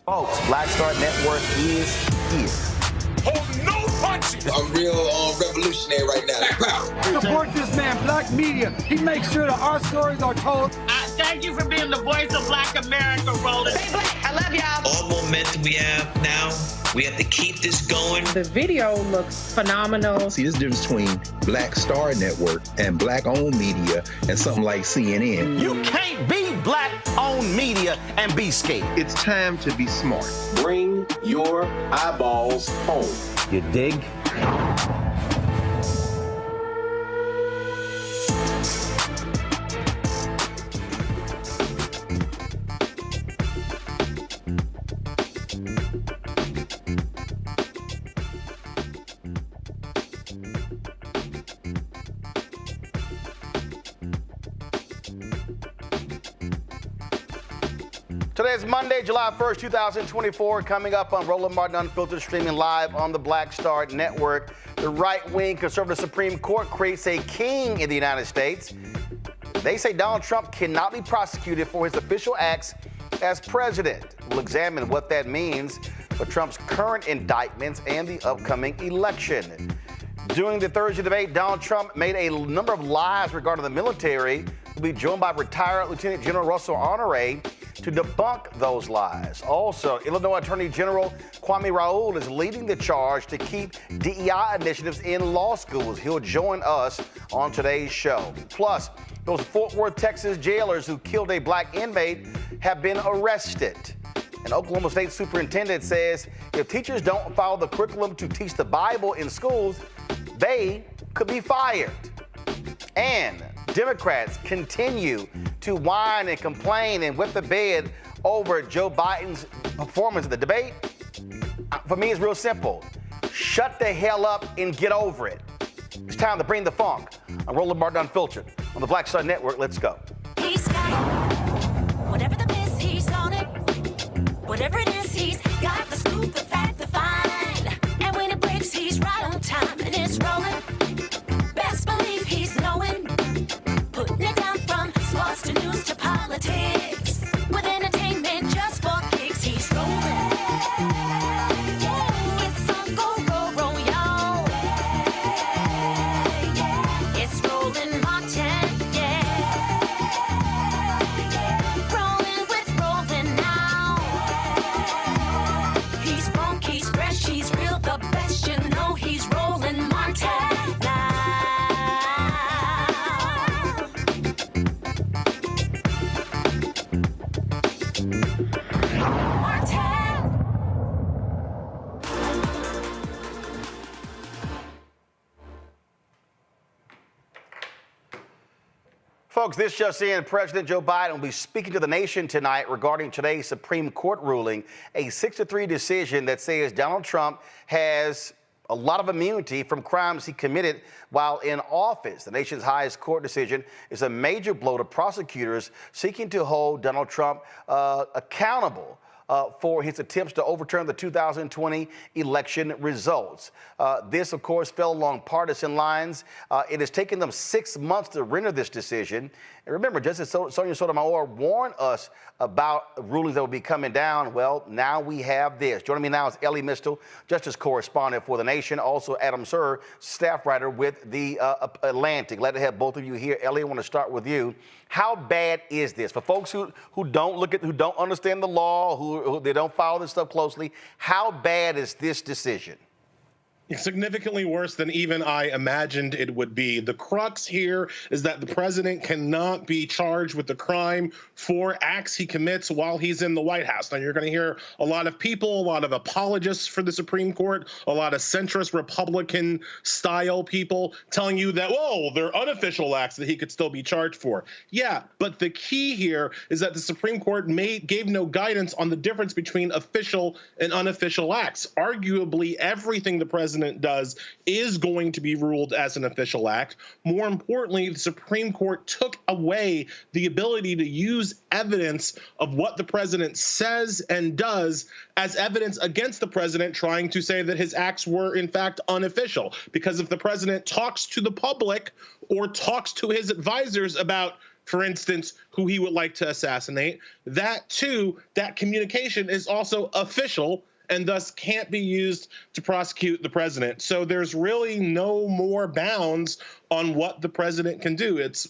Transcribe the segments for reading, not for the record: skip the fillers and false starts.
Folks, Black Star Network is here. Oh, no punches! I'm real revolutionary right now. Support this man, Black Media. He makes sure that our stories are told. Thank you for being the voice of Black America, Roland. Stay black. I love y'all. All momentum we have now, we have to keep this going. The video looks phenomenal. See, there's a difference between Black Star Network and Black-owned media and something like CNN. You can't be Black-owned media and be scared. It's time to be smart. Bring your eyeballs home. You dig? Today is Monday, July 1st, 2024. Coming up on Roland Martin Unfiltered, streaming live on the Black Star Network. The right-wing conservative Supreme Court creates a king in the United States. They say Donald Trump cannot be prosecuted for his official acts as president. We'll examine what that means for Trump's current indictments and the upcoming election. During the Thursday debate, Donald Trump made a number of lies regarding the military. We'll be joined by retired Lieutenant General Russel Honoré to debunk those lies. Also, Illinois Attorney General Kwame Raoul is leading the charge to keep DEI initiatives in law schools. He'll join us on today's show. Plus, those Fort Worth, Texas jailers who killed a Black inmate have been arrested. An Oklahoma State Superintendent says if teachers don't follow the curriculum to teach the Bible in schools, they could be fired. And Democrats continue to whine and complain and whip the bed over Joe Biden's performance in the debate. For me, it's real simple. Shut the hell up and get over it. It's time to bring the funk. I'm Roland Martin Unfiltered on the Black Star Network. Let's go. He's got it. Whatever the miss, he's on it. Whatever it is, he's got the scoop, the fact, the find. And when it breaks, he's right on time and it's rolling. Best believe he's knowing. Putting it down from sports to news to politics. With entertainment just for kicks, he's rolling. It's on go, roll, roll, y'all. It's Roland Martin, yeah. Rolling with Roland now. He's funk, he's fresh, he's real, the best, you know he's Roland Martin now. Folks, this just in, President Joe Biden will be speaking to the nation tonight regarding today's Supreme Court ruling, a 6-3 decision that says Donald Trump has a lot of immunity from crimes he committed while in office. The nation's highest court decision is a major blow to prosecutors seeking to hold Donald Trump accountable for his attempts to overturn the 2020 election results. This, of course, fell along partisan lines. It has taken them 6 months to render this decision. And remember, Justice Sonia Sotomayor warned us about rulings that will be coming down. Well, now we have this. Joining me now is Ellie Mistel, Justice Correspondent for The Nation. Also, Adam Sir, staff writer with The Atlantic. Glad to have both of you here. Ellie, I want to start with you. How bad is this? For folks who don't understand the law, who they don't follow this stuff closely, how bad is this decision? Significantly worse than even I imagined it would be. The crux here is that the president cannot be charged with the crime for acts he commits while he's in the White House. Now, you're going to hear a lot of people, a lot of apologists for the Supreme Court, a lot of centrist Republican-style people telling you that, whoa, they're unofficial acts that he could still be charged for. Yeah, but the key here is that the Supreme Court gave no guidance on the difference between official and unofficial acts. Arguably, everything the president does is going to be ruled as an official act. More importantly, the Supreme Court took away the ability to use evidence of what the president says and does as evidence against the president trying to say that his acts were in fact unofficial. Because if the president talks to the public or talks to his advisors about for instance, who he would like to assassinate. That too, that communication is also official and thus can't be used to prosecute the president. So there's really no more bounds on what the president can do. It's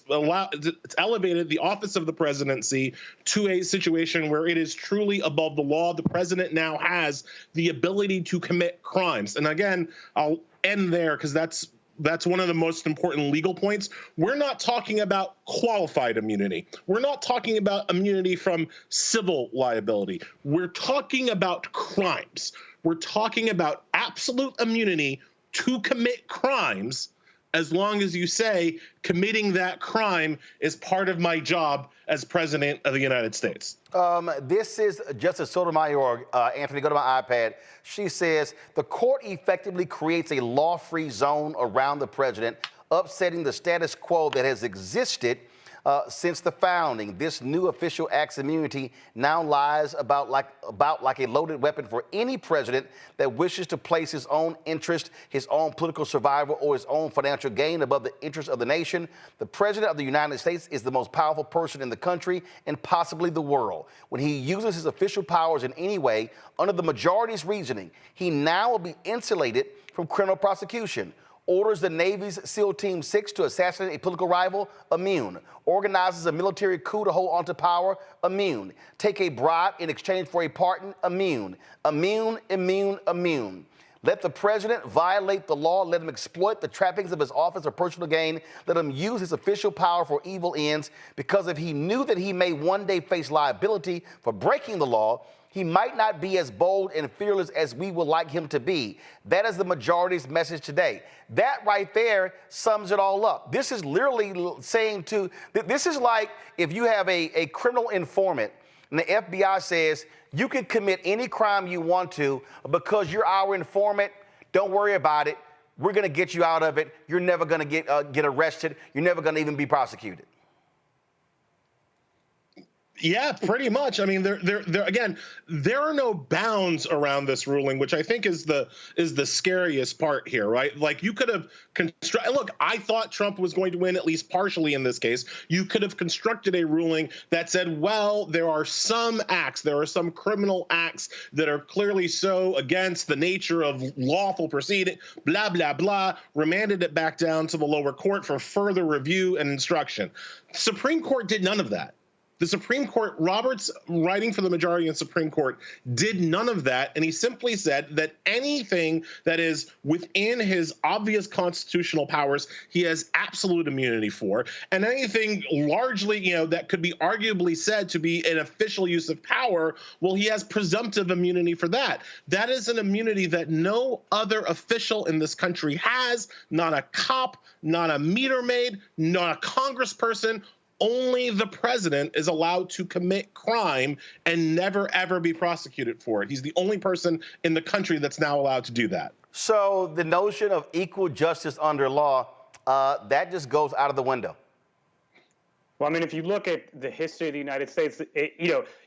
elevated the office of the presidency to a situation where it is truly above the law. The president now has the ability to commit crimes. And again, I'll end there because that's one of the most important legal points. We're not talking about qualified immunity. We're not talking about immunity from civil liability. We're talking about crimes. We're talking about absolute immunity to commit crimes as long as you say committing that crime is part of my job as president of the United States. This is Justice Sotomayor. Anthony, go to my iPad. She says the court effectively creates a law-free zone around the president, upsetting the status quo that has existed since the founding. This new official act's immunity now lies about like a loaded weapon for any president that wishes to place his own interest, his own political survival, or his own financial gain above the interest of the nation. The president of the United States is the most powerful person in the country and possibly the world. When he uses his official powers in any way, under the majority's reasoning, he now will be insulated from criminal prosecution. Orders the Navy's SEAL Team 6 to assassinate a political rival, immune. Organizes a military coup to hold onto power, immune. Take a bribe in exchange for a pardon, immune. Immune, immune, immune. Let the president violate the law. Let him exploit the trappings of his office or personal gain. Let him use his official power for evil ends, because if he knew that he may one day face liability for breaking the law, he might not be as bold and fearless as we would like him to be. That is the majority's message today. That right there sums it all up. This is literally saying this is like if you have a criminal informant and the FBI says you can commit any crime you want to because you're our informant, don't worry about it. We're going to get you out of it. You're never going to get arrested. You're never going to even be prosecuted. Yeah, pretty much. I mean, there are no bounds around this ruling, which I think is the scariest part here, right? Like, you could have look, I thought Trump was going to win at least partially in this case. You could have constructed a ruling that said, well, there are some criminal acts that are clearly so against the nature of lawful proceeding, blah, blah, blah, remanded it back down to the lower court for further review and instruction. The Supreme Court did none of that. The Supreme Court, Roberts, writing for the majority in Supreme Court, did none of that, and he simply said that anything that is within his obvious constitutional powers, he has absolute immunity for, and anything largely, that could be arguably said to be an official use of power, well, he has presumptive immunity for that. That is an immunity that no other official in this country has, not a cop, not a meter maid, not a congressperson. Only the president is allowed to commit crime and never, ever be prosecuted for it. He's the only person in the country that's now allowed to do that. So the notion of equal justice under law, that just goes out of the window. Well, I mean, if you look at the history of the United States,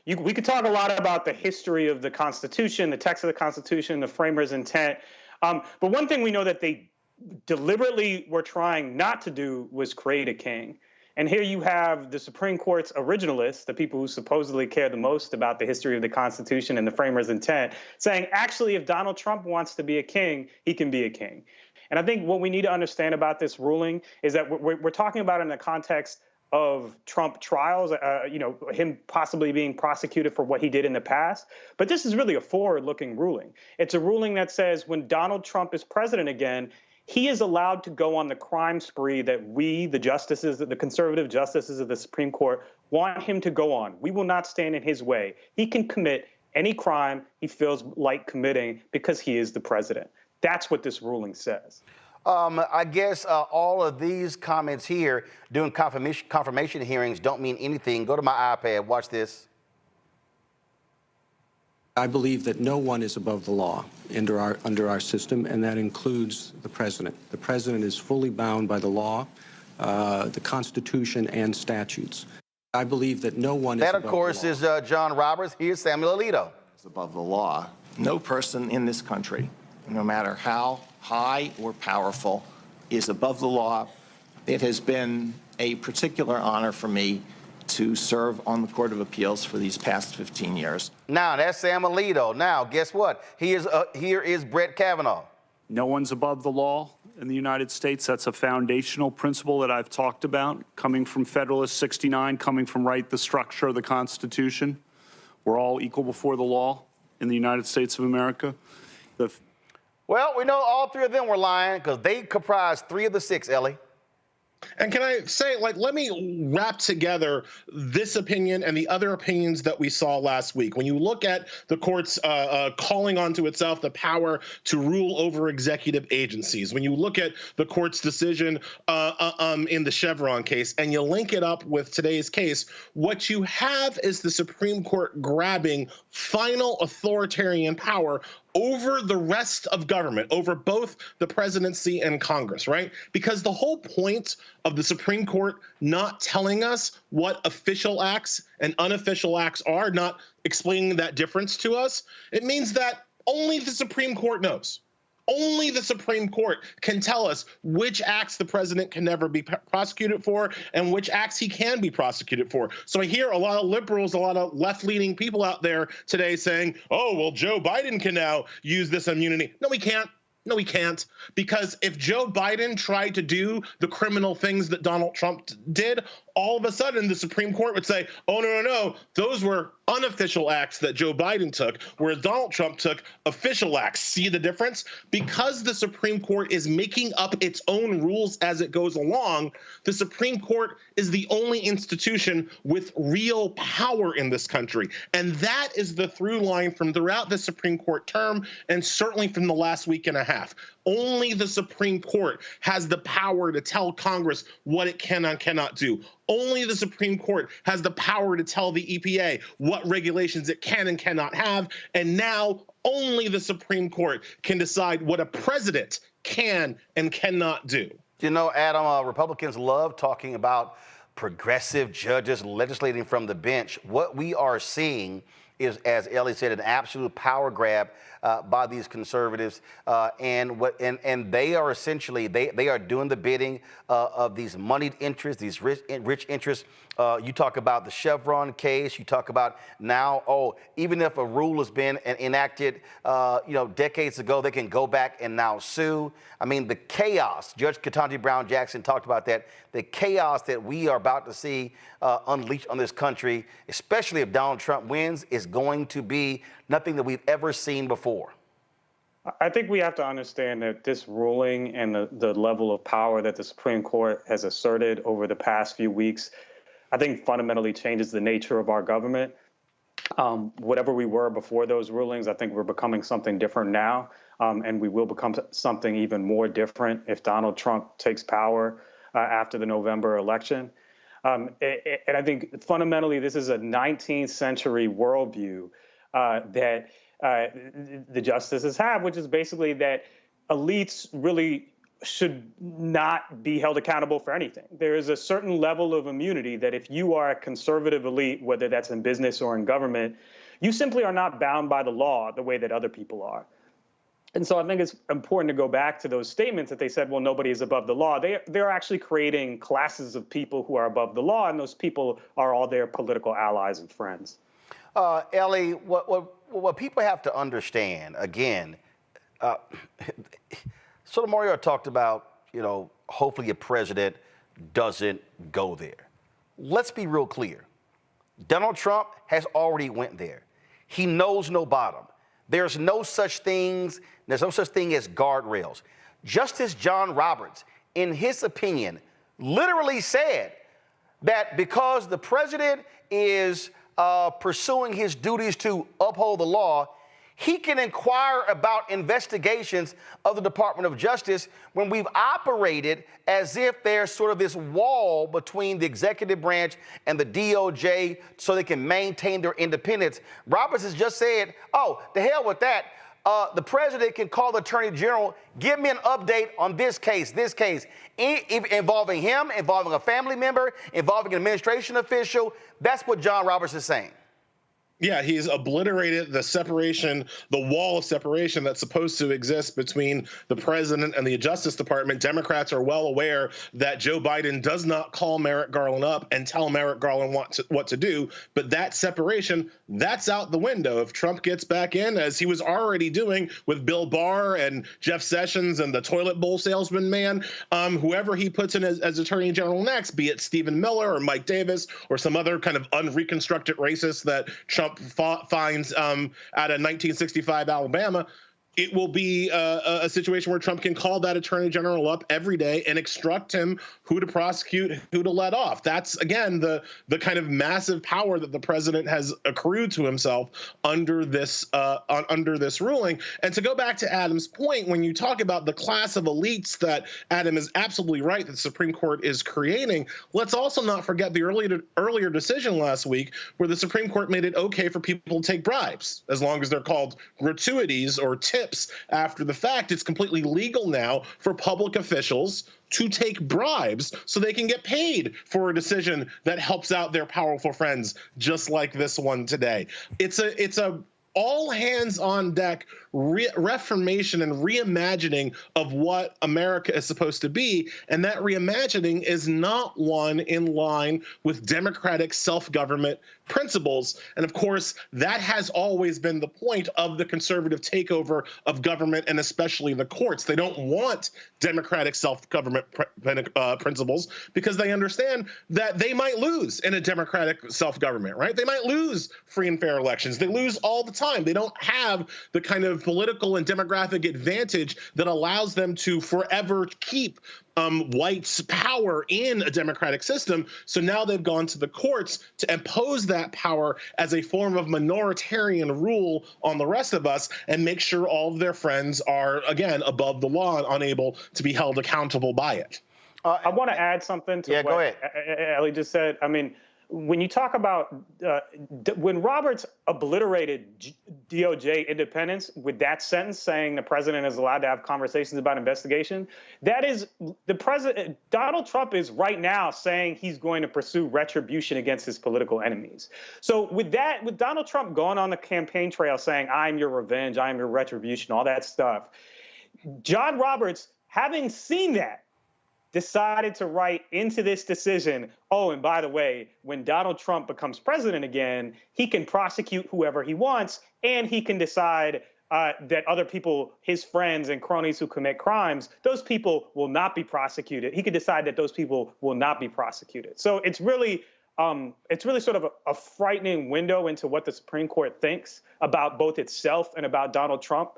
we could talk a lot about the history of the Constitution, the text of the Constitution, the framers' intent. But one thing we know that they deliberately were trying not to do was create a king. And here you have the Supreme Court's originalists, the people who supposedly care the most about the history of the Constitution and the framers' intent, saying, actually, if Donald Trump wants to be a king, he can be a king. And I think what we need to understand about this ruling is that we're talking about it in the context of Trump trials, him possibly being prosecuted for what he did in the past. But this is really a forward-looking ruling. It's a ruling that says when Donald Trump is president again, he is allowed to go on the crime spree that we, the justices, the conservative justices of the Supreme Court, want him to go on. We will not stand in his way. He can commit any crime he feels like committing because he is the president. That's what this ruling says. I guess all of these comments here during confirmation hearings don't mean anything. Go to my iPad. Watch this. I believe that no one is above the law under our system, and that includes the president. The president is fully bound by the law, the Constitution, and statutes. I believe that no one is above the law. That, of course, is John Roberts. Here's Samuel Alito. It's above the law. No person in this country, no matter how high or powerful, is above the law It has been a particular honor for me to serve on the Court of Appeals for these past 15 years. Now, that's Sam Alito. Now, guess what? Here is Brett Kavanaugh. No one's above the law in the United States. That's a foundational principle that I've talked about, coming from Federalist 69, coming from the structure of the Constitution. We're all equal before the law in the United States of America. Well, we know all three of them were lying because they comprise 3 of the 6, Ellie. And can I say, let me wrap together this opinion and the other opinions that we saw last week. When you look at the court's calling onto itself the power to rule over executive agencies, when you look at the court's decision in the Chevron case, and you link it up with today's case, what you have is the Supreme Court grabbing final authoritarian power over the rest of government, over both the presidency and Congress, right? Because the whole point of the Supreme Court not telling us what official acts and unofficial acts are, not explaining that difference to us, it means that only the Supreme Court knows. Only the Supreme Court can tell us which acts the president can never be prosecuted for and which acts he can be prosecuted for. So I hear a lot of liberals, a lot of left-leaning people out there today saying, oh, well, Joe Biden can now use this immunity. No, he can't. No, he can't. Because if Joe Biden tried to do the criminal things that Donald Trump did, all of a sudden the Supreme Court would say, oh, no, those were unofficial acts that Joe Biden took, whereas Donald Trump took official acts. See the difference? Because the Supreme Court is making up its own rules as it goes along, the Supreme Court is the only institution with real power in this country. And that is the through line from throughout the Supreme Court term, and certainly from the last week and a half. Only the Supreme Court has the power to tell Congress what it can and cannot do. Only the Supreme Court has the power to tell the EPA what regulations it can and cannot have. And now only the Supreme Court can decide what a president can and cannot do. You know, Adam, Republicans love talking about progressive judges legislating from the bench. What we are seeing is, as Ellie said, an absolute power grab by these conservatives, and they are essentially they are doing the bidding of these moneyed interests, these rich interests. You talk about the Chevron case. You talk about now, even if a rule has been enacted, decades ago, they can go back and now sue. I mean, the chaos. Judge Ketanji Brown Jackson talked about that. The chaos that we are about to see unleashed on this country, especially if Donald Trump wins, is going to be nothing that we've ever seen before. I think we have to understand that this ruling and the level of power that the Supreme Court has asserted over the past few weeks, I think fundamentally changes the nature of our government. Whatever we were before those rulings, I think we're becoming something different now, and we will become something even more different if Donald Trump takes power after the November election. And I think fundamentally this is a 19th century worldview that the justices have, which is basically that elites really should not be held accountable for anything. There is a certain level of immunity that if you are a conservative elite, whether that's in business or in government, you simply are not bound by the law the way that other people are. And so I think it's important to go back to those statements that they said, well, nobody is above the law. They're actually creating classes of people who are above the law, and those people are all their political allies and friends. Ellie, what people have to understand, again, Sotomayor talked about, hopefully a president doesn't go there. Let's be real clear. Donald Trump has already went there. He knows no bottom. There's no such thing as guardrails. Justice John Roberts, in his opinion, literally said that because the president is pursuing his duties to uphold the law, he can inquire about investigations of the Department of Justice when we've operated as if there's sort of this wall between the executive branch and the DOJ so they can maintain their independence. Roberts has just said, the hell with that. The president can call the attorney general, give me an update on this case, involving him, involving a family member, involving an administration official. That's what John Roberts is saying. Yeah, he's obliterated the separation, the wall of separation that's supposed to exist between the president and the Justice Department. Democrats are well aware that Joe Biden does not call Merrick Garland up and tell Merrick Garland what to do. But that separation, that's out the window. If Trump gets back in, as he was already doing with Bill Barr and Jeff Sessions and the toilet bowl salesman man, whoever he puts in as Attorney General next, be it Stephen Miller or Mike Davis or some other kind of unreconstructed racist that Trump finds out of 1965 Alabama, it will be a situation where Trump can call that attorney general up every day and instruct him who to prosecute, who to let off. That's, again, the kind of massive power that the president has accrued to himself under this ruling. And to go back to Adam's point, when you talk about the class of elites that Adam is absolutely right that the Supreme Court is creating, let's also not forget the earlier decision last week where the Supreme Court made it okay for people to take bribes, as long as they're called gratuities or tips after the fact. It's completely legal now for public officials to take bribes so they can get paid for a decision that helps out their powerful friends, just like this one today. It's a all hands on deck reformation and reimagining of what America is supposed to be. And that reimagining is not one in line with democratic self-government principles. And of course, that has always been the point of the conservative takeover of government, and especially the courts. They don't want democratic self-government principles because they understand that they might lose in a democratic self-government, right? They might lose free and fair elections. They lose all the time. They don't have the kind of political and demographic advantage that allows them to forever keep whites' power in a democratic system. So now they've gone to the courts to impose that power as a form of minoritarian rule on the rest of us and make sure all of their friends are, again, above the law and unable to be held accountable by it. I want to add something to what Ellie just said. I mean, when you talk about when Roberts obliterated DOJ independence with that sentence saying the president is allowed to have conversations about investigation, that is the president. Donald Trump is right now saying he's going to pursue retribution against his political enemies. So with that, with Donald Trump going on the campaign trail saying, I'm your revenge, I'm your retribution, all that stuff, John Roberts, having seen that, decided to write into this decision, oh, and by the way, when Donald Trump becomes president again, he can prosecute whoever he wants, and he can decide that other people, his friends and cronies who commit crimes, those people will not be prosecuted. He could decide that those people will not be prosecuted. So it's really sort of a frightening window into what the Supreme Court thinks about both itself and about Donald Trump,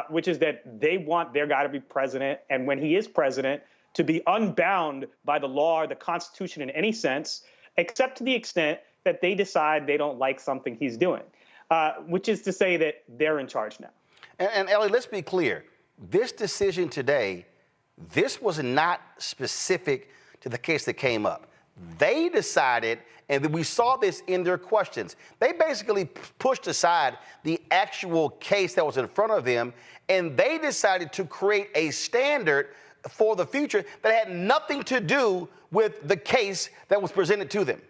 which is that they want their guy to be president, and when he is president, to be unbound by the law or the Constitution in any sense, except to the extent that they decide they don't like something he's doing, which is to say that they're in charge now. And Ellie, let's be clear. This decision today, this was not specific to the case that came up. They decided, and we saw this in their questions, they basically pushed aside the actual case that was in front of them, and they decided to create a standard for the future that had nothing to do with the case that was presented to them.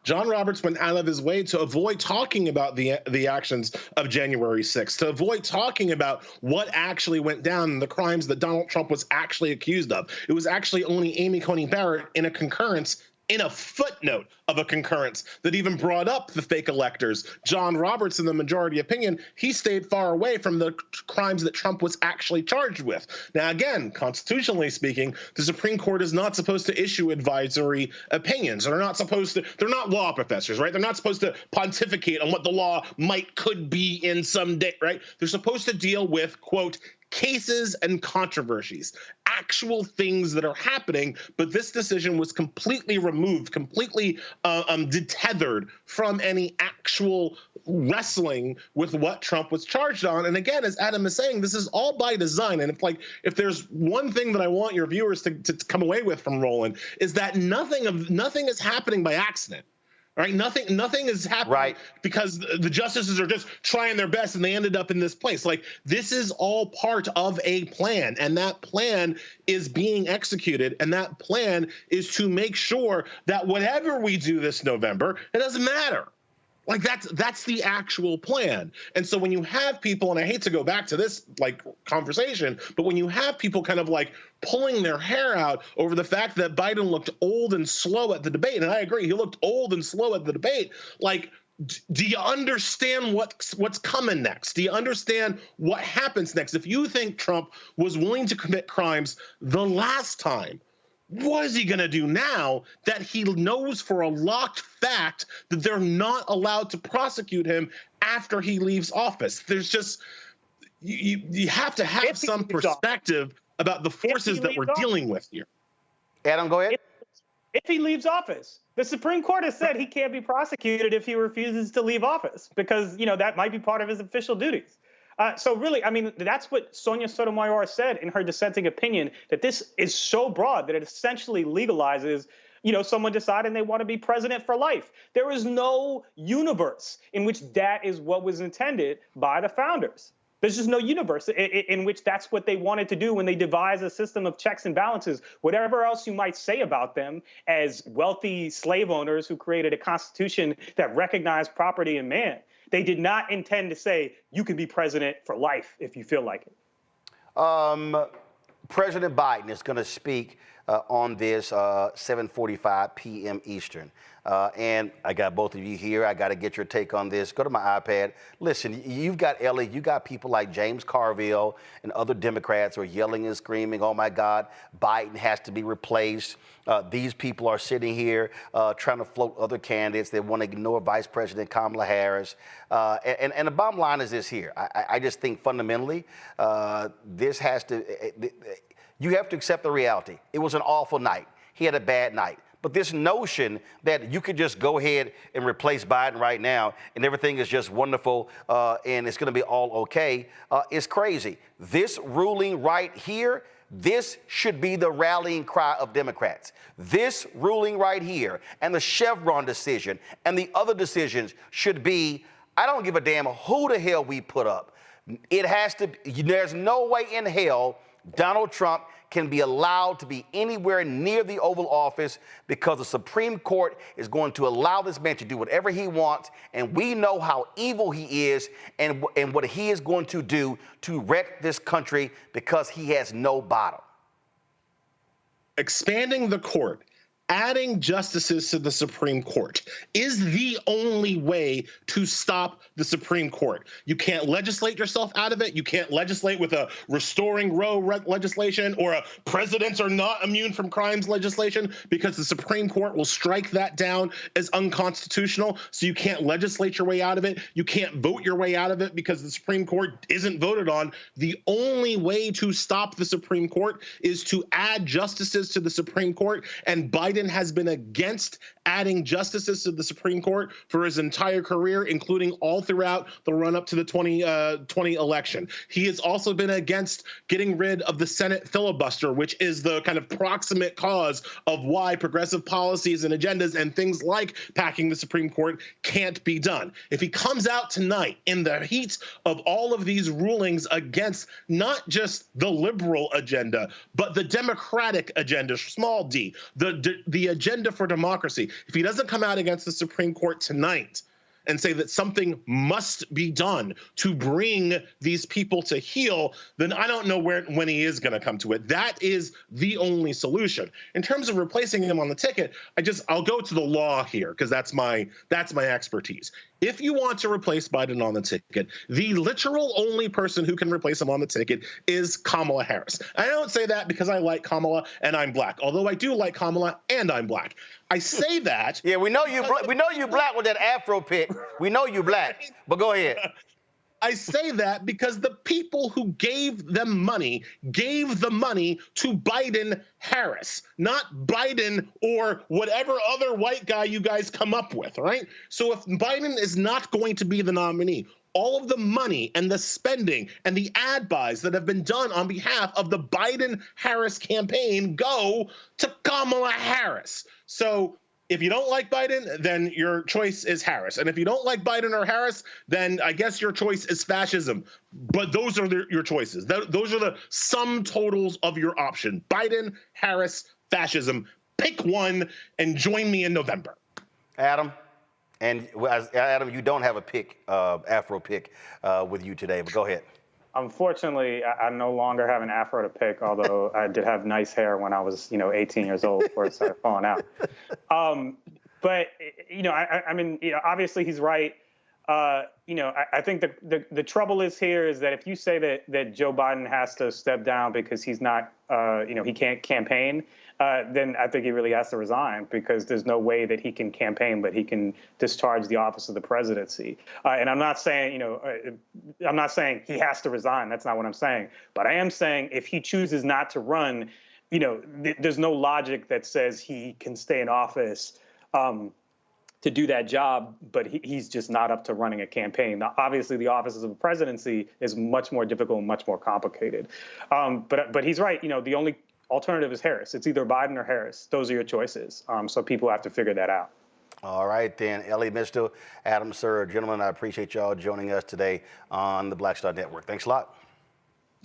John Roberts went out of his way to avoid talking about the actions of January 6th, to avoid talking about what actually went down and the crimes that Donald Trump was actually accused of. It was actually only Amy Coney Barrett in a concurrence, in a footnote of a concurrence, that even brought up the fake electors. John Roberts, in the majority opinion, he stayed far away from the crimes that Trump was actually charged with. Now, again, constitutionally speaking, the Supreme Court is not supposed to issue advisory opinions. They're not law professors, right? They're not supposed to pontificate on what the law could be in some day, right? They're supposed to deal with, quote, cases and controversies, actual things that are happening, but this decision was completely removed, completely detethered from any actual wrestling with what Trump was charged on. And again, as Adam is saying, this is all by design. And if there's one thing that I want your viewers to come away with from Roland, is that nothing is happening by accident. Right? Nothing is happening because the justices are just trying their best and they ended up in this place. Like, this is all part of a plan, and that plan is being executed, and that plan is to make sure that whatever we do this November, it doesn't matter. Like that's the actual plan. And so when you have people, and I hate to go back to this like conversation, but when you have people kind of like pulling their hair out over the fact that Biden looked old and slow at the debate, and I agree, he looked old and slow at the debate, like, do you understand what's coming next? Do you understand what happens next? If you think Trump was willing to commit crimes the last time, what is he going to do now that he knows for a locked fact that they're not allowed to prosecute him after he leaves office? There's just, you have to have some perspective about the forces that we're dealing with here. Adam, go ahead. If he leaves office, the Supreme Court has said he can't be prosecuted if he refuses to leave office because, that might be part of his official duties. So really, I mean, that's what Sonia Sotomayor said in her dissenting opinion, that this is so broad that it essentially legalizes, someone deciding they want to be president for life. There is no universe in which that is what was intended by the founders. There's just no universe in which that's what they wanted to do when they devised a system of checks and balances. Whatever else you might say about them as wealthy slave owners who created a constitution that recognized property in man, they did not intend to say you can be president for life if you feel like it. President Biden is going to speak on this 7:45 p.m. Eastern. And I got both of you here. I got to get your take on this. Go to my iPad. Listen, you've got Ellie, you got people like James Carville and other Democrats who are yelling and screaming, oh my God, Biden has to be replaced. These people are sitting here trying to float other candidates. They want to ignore Vice President Kamala Harris. And the bottom line is this here. I just think fundamentally this has to, you have to accept the reality. It was an awful night. He had a bad night. But this notion that you could just go ahead and replace Biden right now and everything is just wonderful and it's going to be all okay is crazy. This ruling right here, this should be the rallying cry of Democrats. This ruling right here and the Chevron decision and the other decisions should be, I don't give a damn who the hell we put up. It has to, there's no way in hell Donald Trump can be allowed to be anywhere near the Oval Office because the Supreme Court is going to allow this man to do whatever he wants, and we know how evil he is and what he is going to do to wreck this country because he has no bottom. Expanding the court, adding justices to the Supreme Court is the only way to stop the Supreme Court. You can't legislate yourself out of it. You can't legislate with a restoring Roe legislation or a presidents are not immune from crimes legislation because the Supreme Court will strike that down as unconstitutional. So you can't legislate your way out of it. You can't vote your way out of it because the Supreme Court isn't voted on. The only way to stop the Supreme Court is to add justices to the Supreme Court, and Biden has been against adding justices to the Supreme Court for his entire career, including all throughout the run-up to the 2020 election. He has also been against getting rid of the Senate filibuster, which is the kind of proximate cause of why progressive policies and agendas and things like packing the Supreme Court can't be done. If he comes out tonight in the heat of all of these rulings against not just the liberal agenda, but the Democratic agenda, small d, the agenda for democracy, if he doesn't come out against the Supreme Court tonight and say that something must be done to bring these people to heel, then I don't know when he is going to come to it. That is the only solution. In terms of replacing him on the ticket, I'll go to the law here because that's my expertise. If you want to replace Biden on the ticket, the literal only person who can replace him on the ticket is Kamala Harris. I don't say that because I like Kamala and I'm black, although I do like Kamala and I'm black. I say that. Yeah, we know you black with that Afro pick. We know you black, but go ahead. I say that because the people who gave them money gave the money to Biden Harris, not Biden or whatever other white guy you guys come up with, right? So if Biden is not going to be the nominee, all of the money and the spending and the ad buys that have been done on behalf of the Biden-Harris campaign go to Kamala Harris. So if you don't like Biden, then your choice is Harris. And if you don't like Biden or Harris, then I guess your choice is fascism. But those are your choices. Those are the sum totals of your option. Biden, Harris, fascism. Pick one and join me in November. Adam? And Adam, you don't have a pick, Afro pick with you today, but go ahead. Unfortunately, I no longer have an afro to pick, although I did have nice hair when I was, 18 years old before it started falling out. But, I mean, obviously he's right. I think the trouble is here is that if you say that Joe Biden has to step down because he's not, he can't campaign, then I think he really has to resign, because there's no way that he can campaign, but he can discharge the office of the presidency. And I'm not saying, I'm not saying he has to resign. That's not what I'm saying. But I am saying if he chooses not to run, there's no logic that says he can stay in office to do that job, but he's just not up to running a campaign. Now, obviously, the office of the presidency is much more difficult and much more complicated. But he's right. The only alternative is Harris. It's either Biden or Harris. Those are your choices. So people have to figure that out. All right, then. Ellie Misto, Adam Sir, gentlemen, I appreciate y'all joining us today on the Black Star Network. Thanks a lot.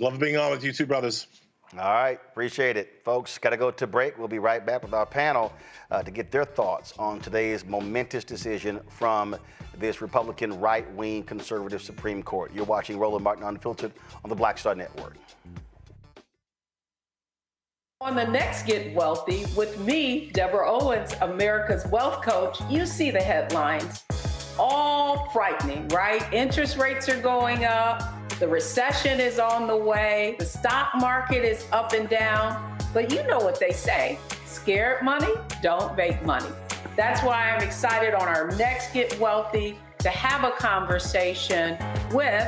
Love being on with you too, brothers. All right, appreciate it. Folks, got to go to break. We'll be right back with our panel to get their thoughts on today's momentous decision from this Republican right-wing conservative Supreme Court. You're watching Roland Martin Unfiltered on the Black Star Network. On the next Get Wealthy with me, Deborah Owens, America's Wealth Coach, you see the headlines. All frightening, right? Interest rates are going up. The recession is on the way. The stock market is up and down. But you know what they say. Scared money don't make money. That's why I'm excited on our next Get Wealthy to have a conversation with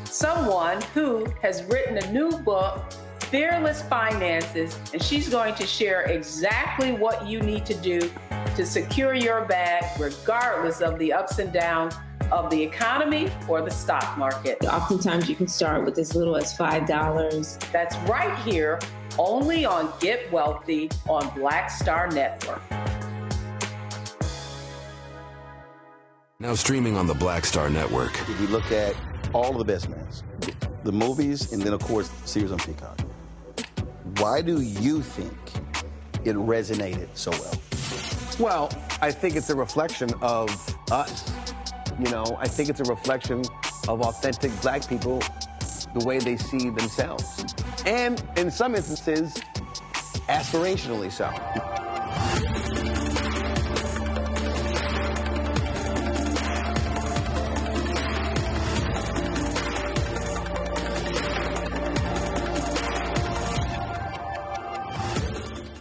someone who has written a new book, Fearless Finances, and she's going to share exactly what you need to do to secure your bag regardless of the ups and downs of the economy or the stock market. Oftentimes you can start with as little as $5. That's right here, only on Get Wealthy on Black Star Network. Now streaming on the Black Star Network. If you look at all of the best mans, the movies, and then of course, series on Peacock, why do you think it resonated so well? Well, I think it's a reflection of us. I think it's a reflection of authentic black people, the way they see themselves. And in some instances, aspirationally so.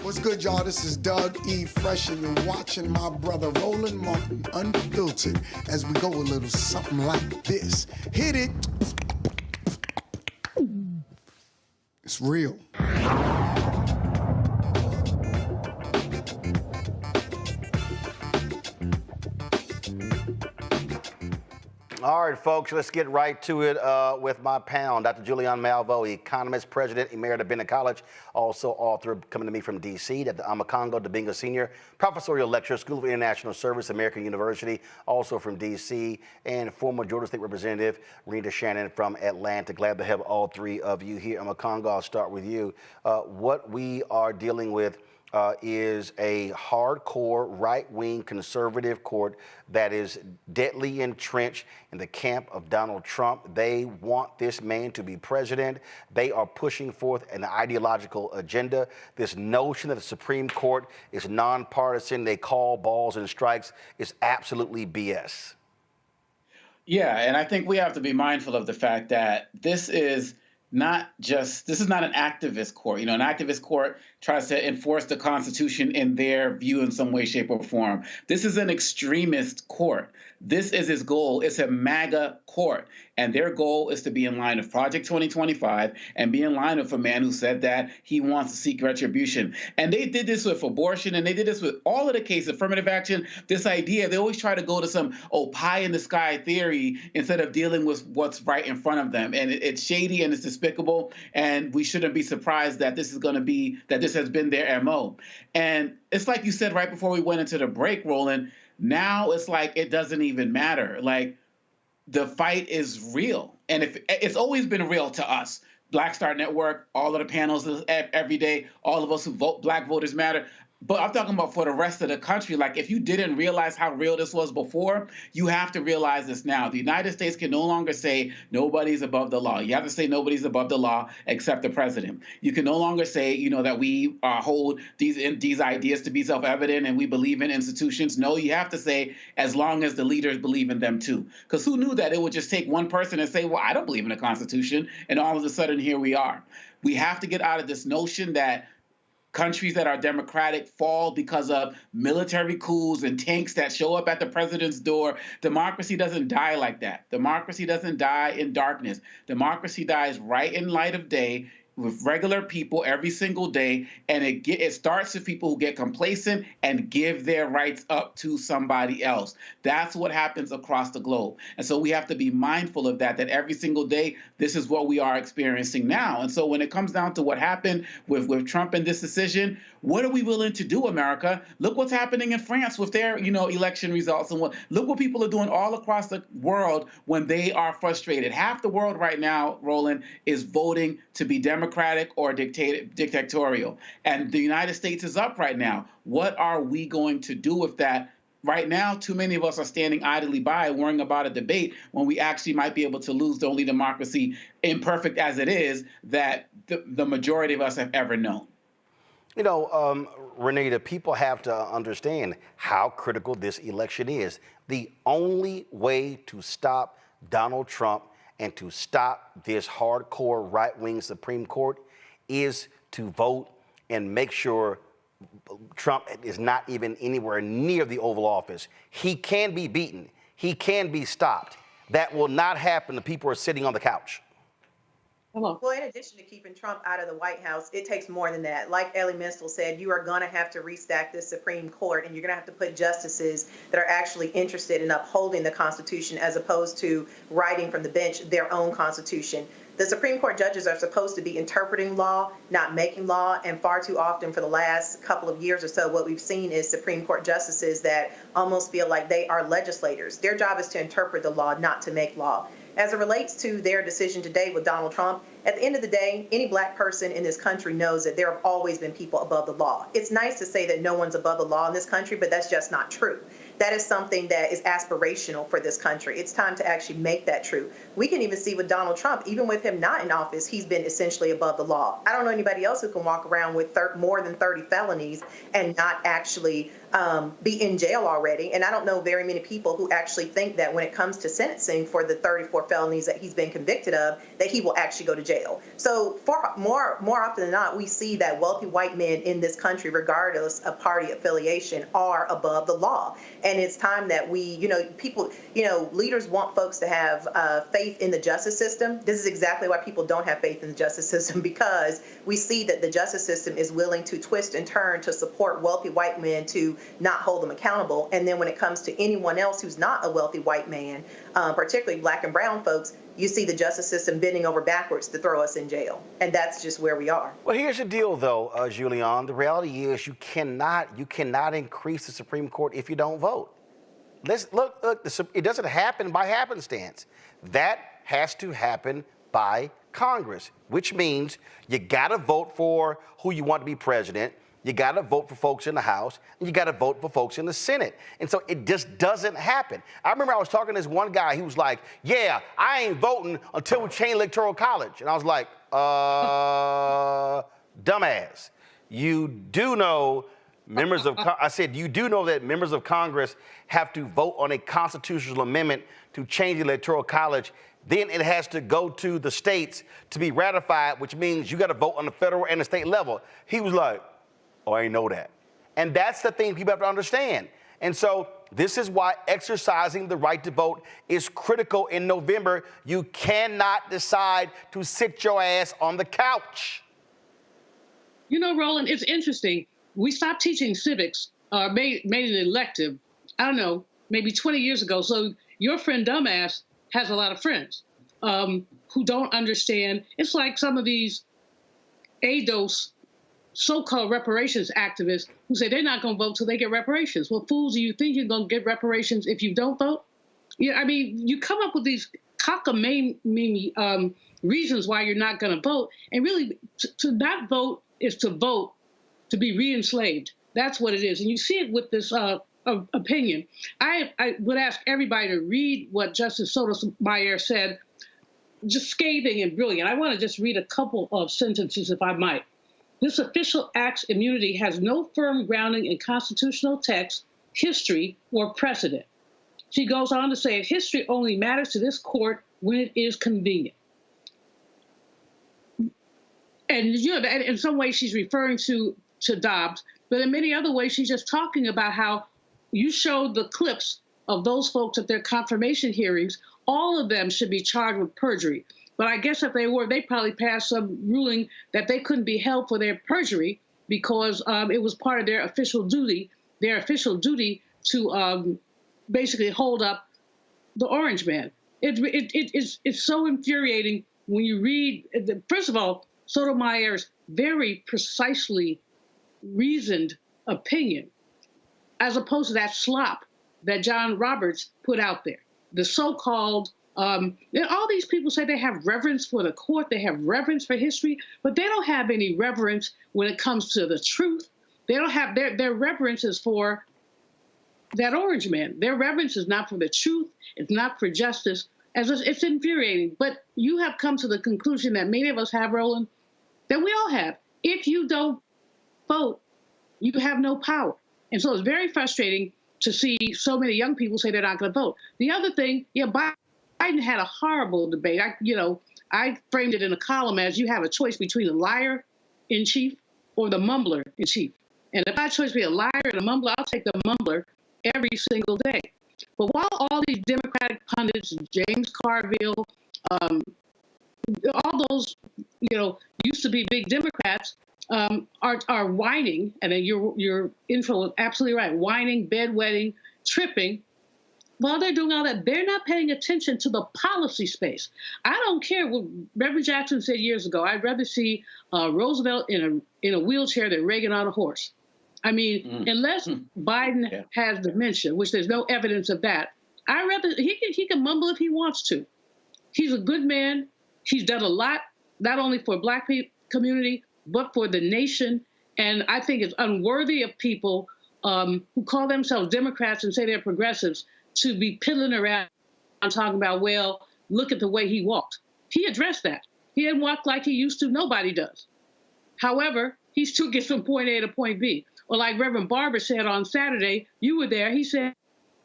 What's good, y'all? This is Doug E. Fresh, and you're watching my brother Roland Martin Unfiltered as we go a little something like this. Hit it. It's real. All right, folks, let's get right to it with my panel. Dr. Julian Malveaux, economist, president, emerita of Bannon College, also author, coming to me from D.C., Dr. Amakongo Debunking Sr., professorial lecturer, School of International Service, American University, also from D.C., and former Georgia State Representative, Rita Shannon from Atlanta. Glad to have all three of you here. Amakongo, I'll start with you. What we are dealing with is a hardcore right-wing conservative court that is deadly entrenched in the camp of Donald Trump. They want this man to be president. They are pushing forth an ideological agenda. This notion that the Supreme Court is nonpartisan, they call balls and strikes, is absolutely BS. Yeah, and I think we have to be mindful of the fact that this is not an activist court. An activist court tries to enforce the Constitution in their view in some way, shape, or form. This is an extremist court. This is its goal. It's a MAGA court. And their goal is to be in line with Project 2025 and be in line with a man who said that he wants to seek retribution. And they did this with abortion, and they did this with all of the cases, affirmative action, this idea. They always try to go to some, pie in the sky theory instead of dealing with what's right in front of them. And it's shady and it's despicable. And we shouldn't be surprised that this has been their MO. And it's like you said right before we went into the break, Roland, now it's like it doesn't even matter. Like, the fight is real. And if it's always been real to us, Black Star Network, all of the panels every day, all of us who vote, Black Voters Matter. But I'm talking about for the rest of the country. Like, if you didn't realize how real this was before, you have to realize this now. The United States can no longer say nobody's above the law. You have to say nobody's above the law except the president. You can no longer say, you know, that we hold these ideas to be self-evident and we believe in institutions. No, you have to say as long as the leaders believe in them too. Because who knew that it would just take one person and say, well, I don't believe in the Constitution, and all of a sudden here we are. We have to get out of this notion that countries that are democratic fall because of military coups and tanks that show up at the president's door. Democracy doesn't die like that. Democracy doesn't die in darkness. Democracy dies right in light of day with regular people every single day, and it starts with people who get complacent and give their rights up to somebody else. That's what happens across the globe. And so we have to be mindful of that every single day, this is what we are experiencing now. And so when it comes down to what happened with Trump and this decision, what are we willing to do, America? Look what's happening in France with their, election results, and look what people are doing all across the world when they are frustrated. Half the world right now, Roland, is voting to be democratic or dictatorial. And the United States is up right now. What are we going to do with that? Right now, too many of us are standing idly by worrying about a debate when we actually might be able to lose the only democracy, imperfect as it is, that the majority of us have ever known. Renita, people have to understand how critical this election is. The only way to stop Donald Trump and to stop this hardcore right-wing Supreme Court is to vote and make sure Trump is not even anywhere near the Oval Office. He can be beaten. He can be stopped. That will not happen. The people are sitting on the couch. Well, in addition to keeping Trump out of the White House, it takes more than that. Like Ellie Mistel said, you are going to have to restack this Supreme Court, and you're going to have to put justices that are actually interested in upholding the Constitution as opposed to writing from the bench their own Constitution. The Supreme Court judges are supposed to be interpreting law, not making law, and far too often for the last couple of years or so, what we've seen is Supreme Court justices that almost feel like they are legislators. Their job is to interpret the law, not to make law. As it relates to their decision today with Donald Trump, at the end of the day, any black person in this country knows that there have always been people above the law. It's nice to say that no one's above the law in this country, but that's just not true. That is something that is aspirational for this country. It's time to actually make that true. We can even see with Donald Trump, even with him not in office, he's been essentially above the law. I don't know anybody else who can walk around with more than 30 felonies and not actually be in jail already. And I don't know very many people who actually think that when it comes to sentencing for the 34 felonies that he's been convicted of, that he will actually go to jail. So for more often than not, we see that wealthy white men in this country, regardless of party affiliation, are above the law. And it's time that we, leaders want folks to have faith in the justice system. This is exactly why people don't have faith in the justice system, because we see that the justice system is willing to twist and turn to support wealthy white men to not hold them accountable. And then when it comes to anyone else who's not a wealthy white man, particularly black and brown folks, you see the justice system bending over backwards to throw us in jail. And that's just where we are. Well, here's the deal, though, Julian. The reality is you cannot increase the Supreme Court if you don't vote. Look, it doesn't happen by happenstance. That has to happen by Congress, which means you got to vote for who you want to be president. You got to vote for folks in the House, and you got to vote for folks in the Senate. And so it just doesn't happen. I remember I was talking to this one guy. He was like, yeah, I ain't voting until we change Electoral College. And I was like, dumbass. You do know you do know that members of Congress have to vote on a constitutional amendment to change the Electoral College. Then it has to go to the states to be ratified, which means you got to vote on the federal and the state level. He was like, oh, I didn't know that. And that's the thing people have to understand. And so this is why exercising the right to vote is critical in November. You cannot decide to sit your ass on the couch. Roland, it's interesting. We stopped teaching civics, made it elective, I don't know, maybe 20 years ago. So your friend Dumbass has a lot of friends who don't understand. It's like some of these ADOS so-called reparations activists who say they're not going to vote till they get reparations. Well, fools, do you think you're going to get reparations if you don't vote? You come up with these cockamamie reasons why you're not going to vote. And really, to not vote is to vote to be re-enslaved. That's what it is. And you see it with this opinion. I would ask everybody to read what Justice Sotomayor said, just scathing and brilliant. I want to just read a couple of sentences, if I might. This official act's immunity has no firm grounding in constitutional text, history, or precedent. She goes on to say, history only matters to this court when it is convenient. And in some ways she's referring to Dobbs, but in many other ways she's just talking about how you showed the clips of those folks at their confirmation hearings. All of them should be charged with perjury. But I guess if they were, they probably passed some ruling that they couldn't be held for their perjury because it was part of their official duty to basically hold up the Orange Man. It's so infuriating when you read, first of all, Sotomayor's very precisely reasoned opinion, as opposed to that slop that John Roberts put out there. The so-called, all these people say they have reverence for the court, they have reverence for history, but they don't have any reverence when it comes to the truth. They don't have, their reverence is for that Orange Man. Their reverence is not for the truth, it's not for justice. It's infuriating, but you have come to the conclusion that many of us have, Roland, that we all have. If you don't vote, you have no power. And so it's very frustrating to see so many young people say they're not going to vote. The other thing, Biden had a horrible debate. I framed it in a column as you have a choice between a liar in chief or the mumbler in chief. And if I had a choice between a liar and a mumbler, I'll take the mumbler every single day. But while all these Democratic pundits, James Carville, all those, used to be big Democrats, are whining, and then your intro was absolutely right, whining, bedwetting, tripping. While they're doing all that, they're not paying attention to the policy space. I don't care what Reverend Jackson said years ago. I'd rather see Roosevelt in a wheelchair than Reagan on a horse. I mean, unless Biden has dementia, which there's no evidence of that, I'd rather, he can mumble if he wants to. He's a good man. He's done a lot, not only for Black community, but for the nation. And I think it's unworthy of people who call themselves Democrats and say they're progressives to be piddling around and talking about, well, look at the way he walked. He addressed that. He didn't walk like he used to. Nobody does. However, he still gets from point A to point B. Or like Reverend Barber said on Saturday, you were there, he said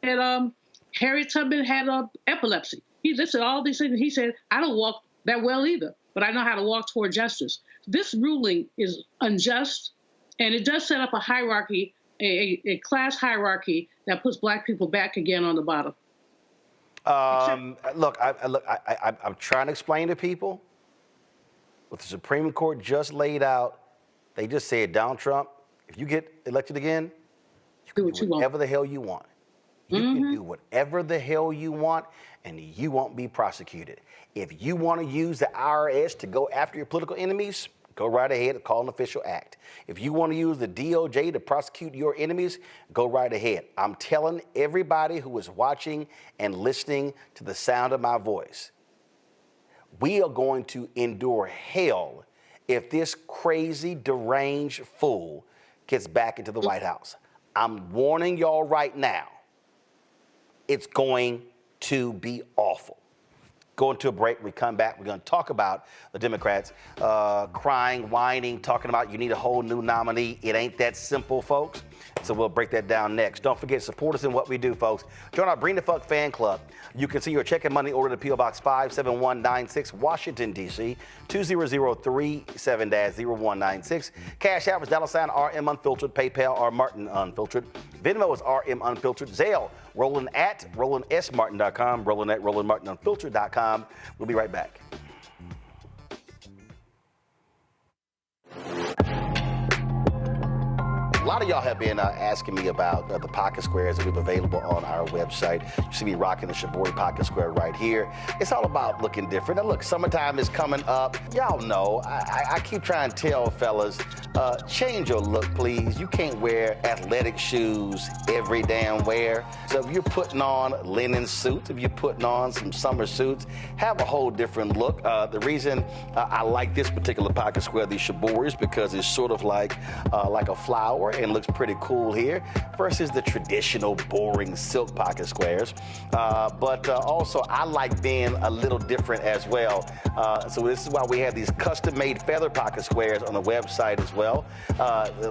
that Harriet Tubman had epilepsy. He listed all these things. He said, I don't walk that well either, but I know how to walk toward justice. This ruling is unjust, and it does set up a hierarchy, a class hierarchy that puts Black people back again on the bottom. Look, I'm trying to explain to people what the Supreme Court just laid out. They just said, Donald Trump, if you get elected again, you can do whatever the hell you want. You can do whatever the hell you want, and you won't be prosecuted. If you want to use the IRS to go after your political enemies, go right ahead, call an official act. If you want to use the DOJ to prosecute your enemies, go right ahead. I'm telling everybody who is watching and listening to the sound of my voice, we are going to endure hell if this crazy, deranged fool gets back into the White House. I'm warning y'all right now. It's going to be awful. Going to a break, we come back, we're going to talk about the Democrats crying, whining, talking about you need a whole new nominee. It ain't that simple, folks. So we'll break that down next. Don't forget, support us in what we do, folks. Join our Bring the Fuck fan club. You can see your check and money order to P.O. Box 57196, Washington, D.C., 20037-0196. Cash App is $RM Unfiltered. PayPal, R Martin Unfiltered. Venmo is RM Unfiltered. Zelle, Roland at RolandSMartin.com, Roland at RolandMartinUnfiltered.com. We'll be right back. A lot of y'all have been asking me about the pocket squares that we have available on our website. You see me rocking the Shabori pocket square right here. It's all about looking different. Now look, summertime is coming up. Y'all know, I keep trying to tell fellas, change your look, please. You can't wear athletic shoes every damn wear. So if you're putting on linen suits, if you're putting on some summer suits, have a whole different look. The reason I like this particular pocket square, the Shabor, is because it's sort of like a flower and looks pretty cool here versus the traditional boring silk pocket squares. But also I like being a little different as well. So this is why we have these custom-made feather pocket squares on the website as well.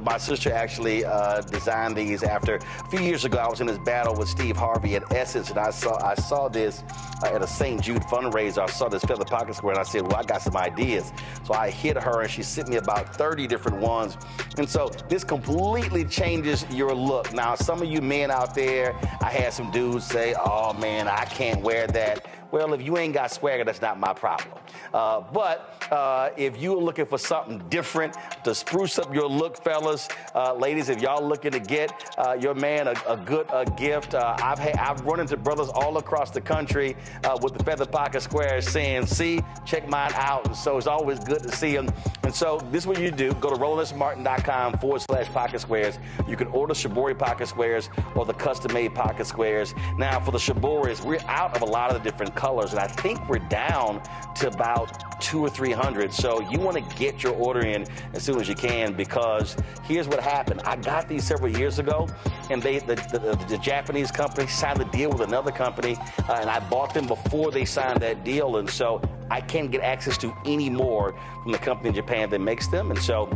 My sister actually designed these after a few years ago. I was in this battle with Steve Harvey at Essence, and I saw this at a St. Jude fundraiser. I saw this feather pocket square, and I said, well, I got some ideas. So I hit her, and she sent me about 30 different ones. And so this completely changes your look. Now, some of you men out there, I had some dudes say, oh, man, I can't wear that. Well, if you ain't got swagger, that's not my problem. But if you're looking for something different to spruce up your look, fellas, ladies, if y'all looking to get your man a good gift, I've run into brothers all across the country with the feather pocket squares saying, see, check mine out. And so it's always good to see them. And so this is what you do. Go to RolandSMartin.com/pocket squares. You can order Shabori pocket squares or the custom-made pocket squares. Now, for the Shaboris, we're out of a lot of the different colors, and I think we're down to about 200 or 300. So you want to get your order in as soon as you can, because here's what happened. I got these several years ago, and the Japanese company signed a deal with another company, and I bought them before they signed that deal, and so I can't get access to any more from the company in Japan that makes them. And so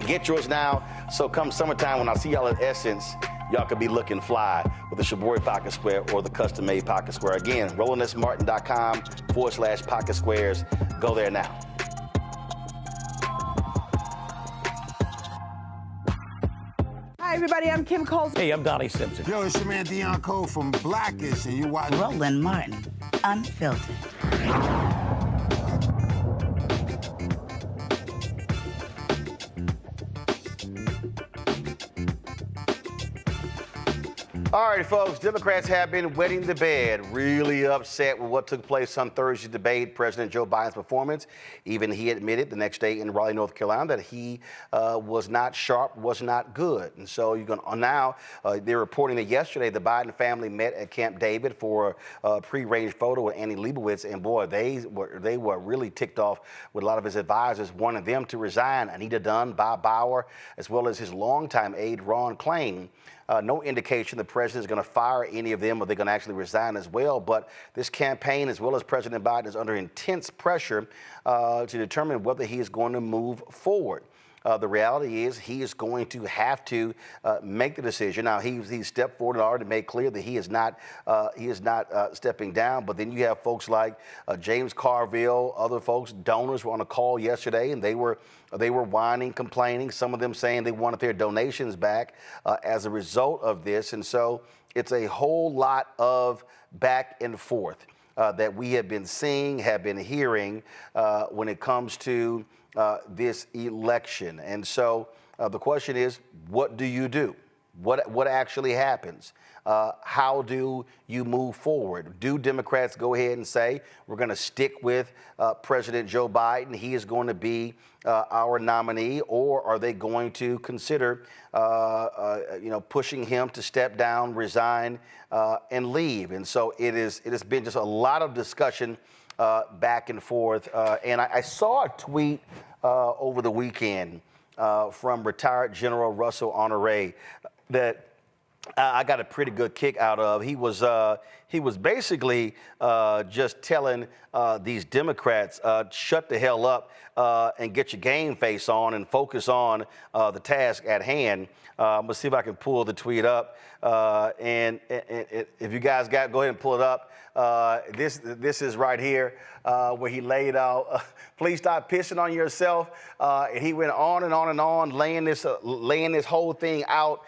get yours now. So come summertime, when I see y'all at Essence, y'all could be looking fly with the Shabori pocket square or the custom-made pocket square. Again, RolandSMartin.com/pocket squares. Go there now. Hi, everybody. I'm Kim Coles. Hey, I'm Donnie Simpson. Yo, it's your man Deion Cole from Blackish, and you watch Roland Martin, Unfiltered. All right, folks, Democrats have been wetting the bed, really upset with what took place on Thursday's debate, President Joe Biden's performance. Even he admitted the next day in Raleigh, North Carolina, that he was not sharp, was not good. And so you're going now, they're reporting that yesterday the Biden family met at Camp David for a pre-arranged photo with Annie Leibovitz, and boy, they were really ticked off with a lot of his advisors, wanting them to resign. Anita Dunn, Bob Bauer, as well as his longtime aide, Ron Klain. No indication the president is going to fire any of them, or they're going to actually resign as well. But this campaign, as well as President Biden, is under intense pressure to determine whether he is going to move forward. The reality is he is going to have to make the decision. Now, he's stepped forward and already made clear that he is not stepping down. But then you have folks like James Carville, other folks, donors were on a call yesterday, and they were whining, complaining, some of them saying they wanted their donations back as a result of this. And so it's a whole lot of back and forth that we have been seeing, have been hearing when it comes to this election. And so the question is, what do you do? What actually happens? How do you move forward? Do Democrats go ahead and say, we're going to stick with President Joe Biden, he is going to be our nominee, or are they going to consider pushing him to step down, resign, and leave? And so it has been just a lot of discussion back and forth. And I saw a tweet over the weekend from retired General Russel Honoré that I got a pretty good kick out of. He was basically just telling these Democrats, shut the hell up and get your game face on and focus on the task at hand. Let's see if I can pull the tweet up. And if you guys go ahead and pull it up. This is right here where he laid out, please stop pissing on yourself. And he went on and on and on, laying this whole thing out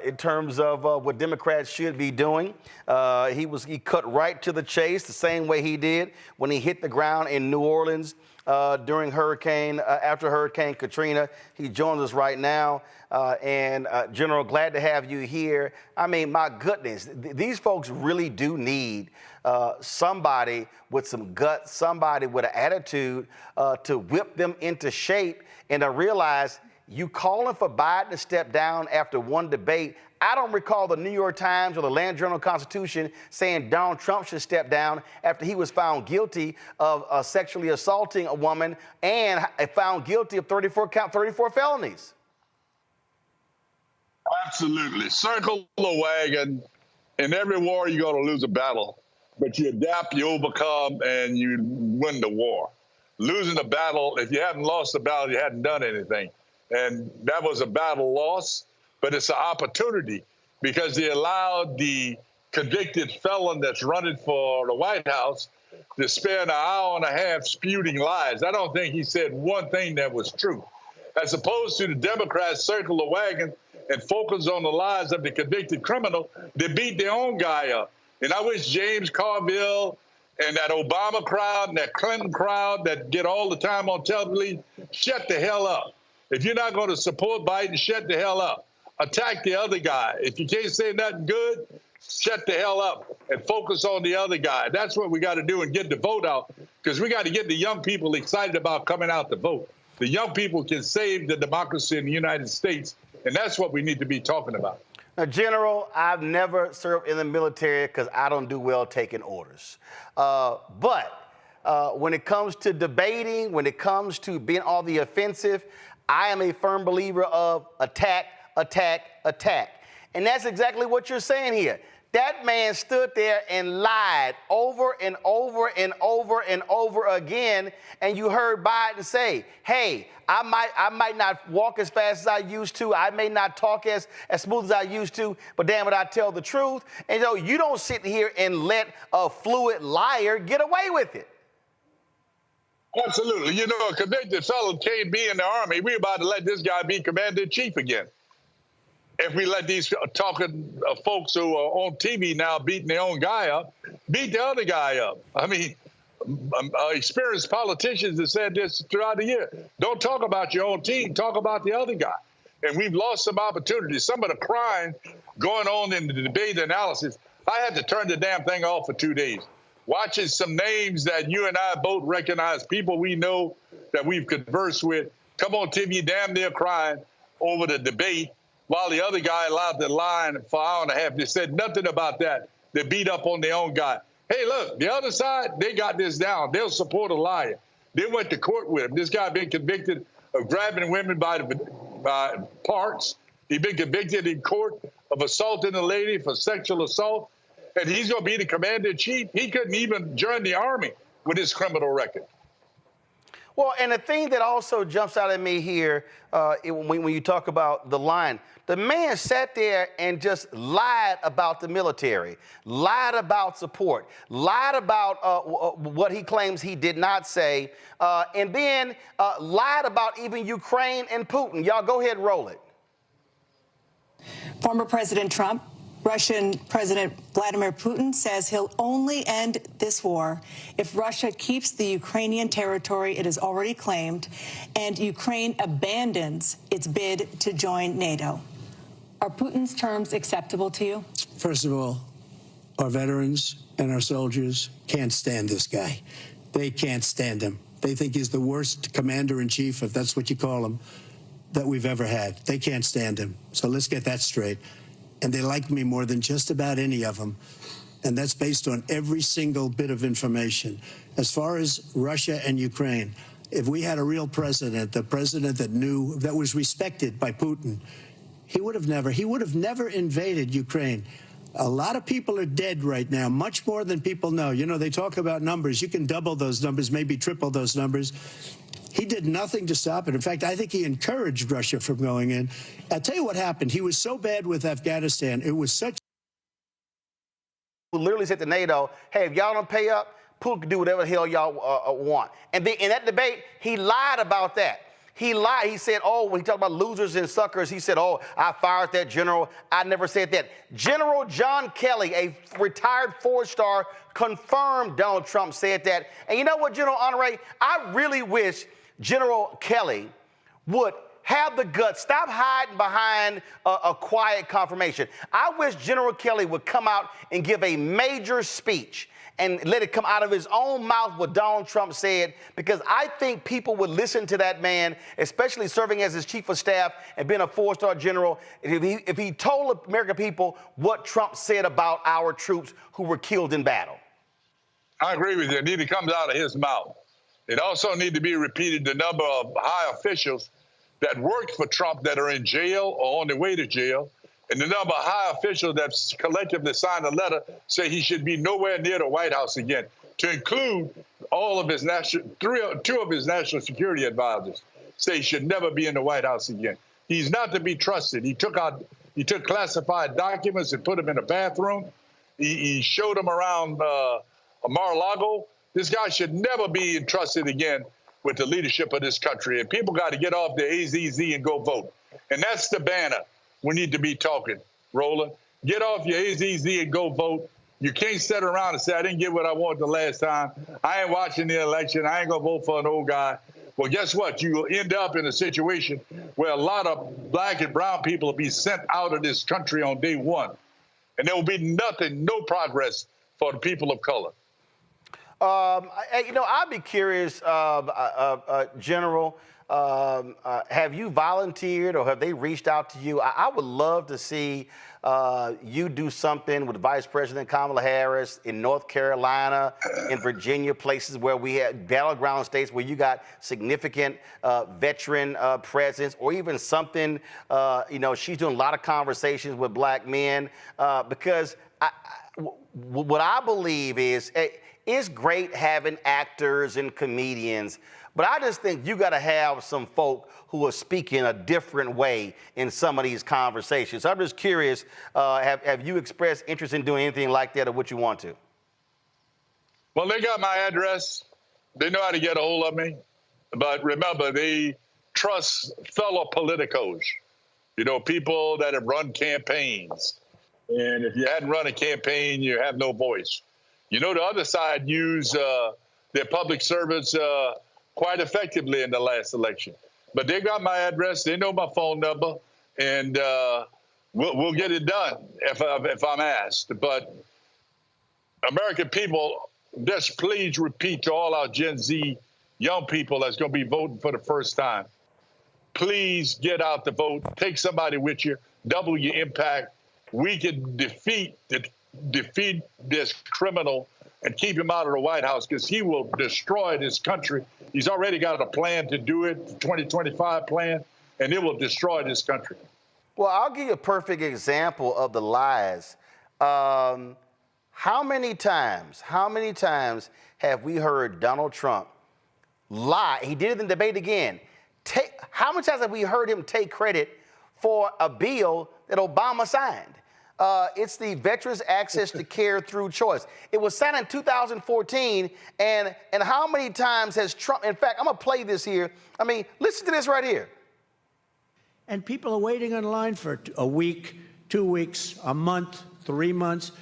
in terms of what Democrats should be doing. He cut right to the chase, the same way he did when he hit the ground in New Orleans during after Hurricane Katrina. He joins us right now. And General, glad to have you here. I mean, my goodness, these folks really do need somebody with some guts, somebody with an attitude to whip them into shape and to realize You calling for Biden to step down after one debate. I don't recall the New York Times or the Land Journal-Constitution saying Donald Trump should step down after he was found guilty of sexually assaulting a woman and found guilty of 34 felonies. Absolutely. Circle the wagon. In every war, you're going to lose a battle. But you adapt, you overcome, and you win the war. Losing the battle, if you hadn't lost the battle, you hadn't done anything. And that was a battle loss, but it's an opportunity because they allowed the convicted felon that's running for the White House to spend an hour and a half spewing lies. I don't think he said one thing that was true. As opposed to the Democrats circle the wagon and focus on the lies of the convicted criminal, they beat their own guy up. And I wish James Carville and that Obama crowd and that Clinton crowd that get all the time on television, shut the hell up. If you're not going to support Biden, shut the hell up. Attack the other guy. If you can't say nothing good, shut the hell up and focus on the other guy. That's what we got to do and get the vote out, because we got to get the young people excited about coming out to vote. The young people can save the democracy in the United States, and that's what we need to be talking about. Now, General, I've never served in the military because I don't do well taking orders. But when it comes to debating, when it comes to being on the offensive, I am a firm believer of attack, attack, attack. And that's exactly what you're saying here. That man stood there and lied over and over and over and over again, and you heard Biden say, hey, I might not walk as fast as I used to, I may not talk as smooth as I used to, but damn it, I tell the truth. And you don't sit here and let a fluid liar get away with it. Absolutely. You know, a convicted felon can't be in the Army. We're about to let this guy be commander-in-chief again. If we let these talking folks who are on TV now beating their own guy up, beat the other guy up. I mean, experienced politicians have said this throughout the year. Don't talk about your own team, talk about the other guy. And we've lost some opportunities. Some of the crime going on in the debate analysis, I had to turn the damn thing off for 2 days. Watching some names that you and I both recognize, people we know that we've conversed with, come on TV damn near crying over the debate, while the other guy allowed to line for an hour and a half. They said nothing about that. They beat up on their own guy. Hey, look, the other side, they got this down. They'll support a liar. They went to court with him. This guy been convicted of grabbing women by the parts. He's been convicted in court of assaulting a lady for sexual assault. And he's going to be the commander-in-chief. He couldn't even join the Army with his criminal record. Well, and the thing that also jumps out at me here when you talk about the line, the man sat there and just lied about the military, lied about support, lied about what he claims he did not say, and then lied about even Ukraine and Putin. Y'all go ahead and roll it. Former President Trump, Russian President Vladimir Putin says he'll only end this war if Russia keeps the Ukrainian territory it has already claimed and Ukraine abandons its bid to join NATO. Are Putin's terms acceptable to you? First of all, our veterans and our soldiers can't stand this guy. They can't stand him. They think he's the worst commander-in-chief, if that's what you call him, that we've ever had. They can't stand him. So let's get that straight. And they like me more than just about any of them. And that's based on every single bit of information. As far as Russia and Ukraine, if we had a real president, the president that knew, that was respected by Putin, he would have never invaded Ukraine. A lot of people are dead right now, much more than people know. You know, they talk about numbers. You can double those numbers, maybe triple those numbers. He did nothing to stop it. In fact, I think he encouraged Russia from going in. I'll tell you what happened. He was so bad with Afghanistan. It was such. Who literally said to NATO, hey, if y'all don't pay up, Putin can do whatever the hell y'all want. And then in that debate, he lied about that. He lied. He said, oh, when he talked about losers and suckers, he said, oh, I fired that general. I never said that. General John Kelly, a retired four-star, confirmed Donald Trump said that. And you know what, General Honoré? I really wish General Kelly would have the guts. Stop hiding behind a quiet confirmation. I wish General Kelly would come out and give a major speech and let it come out of his own mouth what Donald Trump said, because I think people would listen to that man, especially serving as his chief of staff and being a four-star general, if he told American people what Trump said about our troops who were killed in battle. I agree with you. It needs to come out of his mouth. It also needs to be repeated, the number of high officials that worked for Trump that are in jail or on their way to jail, and the number of high officials that collectively signed a letter say he should be nowhere near the White House again, to include all of his two of his national security advisors say he should never be in the White House again. He's not to be trusted. He took classified documents and put them in a bathroom. He showed them around Mar-a-Lago. This guy should never be entrusted again with the leadership of this country. And people got to get off the AZZ and go vote. And that's the banner we need to be talking, Roland. Get off your AZZ and go vote. You can't sit around and say, I didn't get what I wanted the last time. I ain't watching the election. I ain't going to vote for an old guy. Well, guess what? You will end up in a situation where a lot of black and brown people will be sent out of this country on day one. And there will be nothing, no progress for the people of color. I'd be curious, General, have you volunteered or have they reached out to you? I would love to see you do something with Vice President Kamala Harris in North Carolina, in Virginia, places where we have battleground states where you got significant veteran presence, or even something, she's doing a lot of conversations with black men, because what I believe is it's great having actors and comedians, but I just think you got to have some folk who are speaking a different way in some of these conversations. So I'm just curious, have you expressed interest in doing anything like that, or what you want to? Well, they got my address. They know how to get a hold of me. But remember, they trust fellow politicos, people that have run campaigns. And if you hadn't run a campaign, you have no voice. The other side used their public servants quite effectively in the last election. But they got my address, they know my phone number, and we'll get it done if I'm asked. But American people, just please repeat to all our Gen Z young people that's going to be voting for the first time, please get out to vote. Take somebody with you. Double your impact. We can defeat this criminal and keep him out of the White House, because he will destroy this country. He's already got a plan to do it, the 2025 plan, and it will destroy this country. Well, I'll give you a perfect example of the lies. How many times have we heard Donald Trump lie? He did it in the debate again. How many times have we heard him take credit for a bill that Obama signed? It's the Veterans Access to Care Through Choice. It was signed in 2014, and how many times has Trump, in fact, I'm going to play this here. I mean, listen to this right here. And people are waiting on line for a week, 2 weeks, a month, 3 months.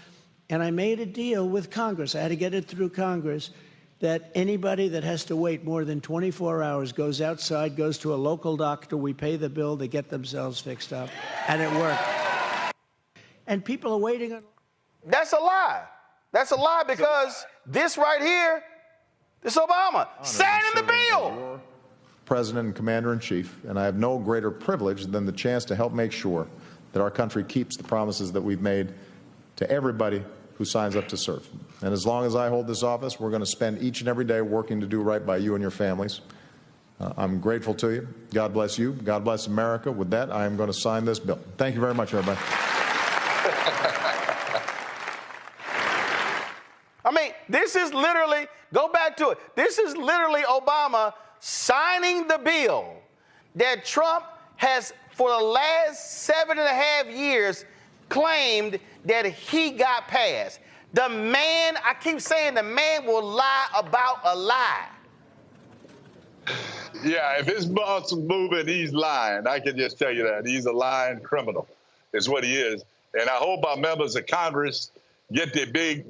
And I made a deal with Congress. I had to get it through Congress that anybody that has to wait more than 24 hours goes outside, goes to a local doctor, we pay the bill, they get themselves fixed up, and it worked. And people are waiting on. That's a lie. That's a lie, because this right here, this Obama signing the bill. President and Commander-in-Chief, and I have no greater privilege than the chance to help make sure that our country keeps the promises that we've made to everybody who signs up to serve. And as long as I hold this office, we're going to spend each and every day working to do right by you and your families. I'm grateful to you. God bless you. God bless America. With that, I am going to sign this bill. Thank you very much, everybody. I mean, this is literally, go back to it. This is literally Obama signing the bill that Trump has, for the last 7.5 years, claimed that he got passed. The man, I keep saying, the man will lie about a lie. Yeah, if his boss is moving, he's lying. I can just tell you that. He's a lying criminal, is what he is. And I hope our members of Congress get their big